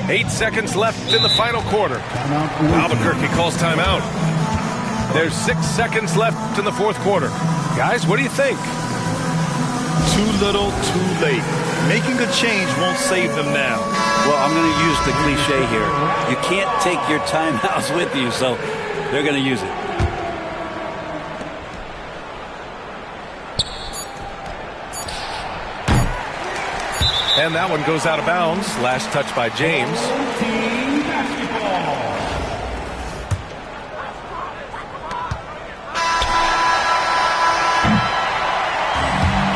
[SPEAKER 1] Eight seconds left in the final quarter. Albuquerque calls timeout. There's 6 seconds left in the fourth quarter. Guys, what do you think?
[SPEAKER 3] Too little, too late. Making a change won't save them now.
[SPEAKER 6] Well, I'm going to use the cliche here. You can't take your timeouts with you, so they're going to use it.
[SPEAKER 1] And that one goes out of bounds. Last touch by James.
[SPEAKER 4] Team basketball.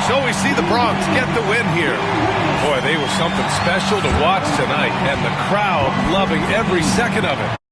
[SPEAKER 1] So we see the Bronx get the win here. Boy, they were something special to watch tonight, and the crowd loving every second of it.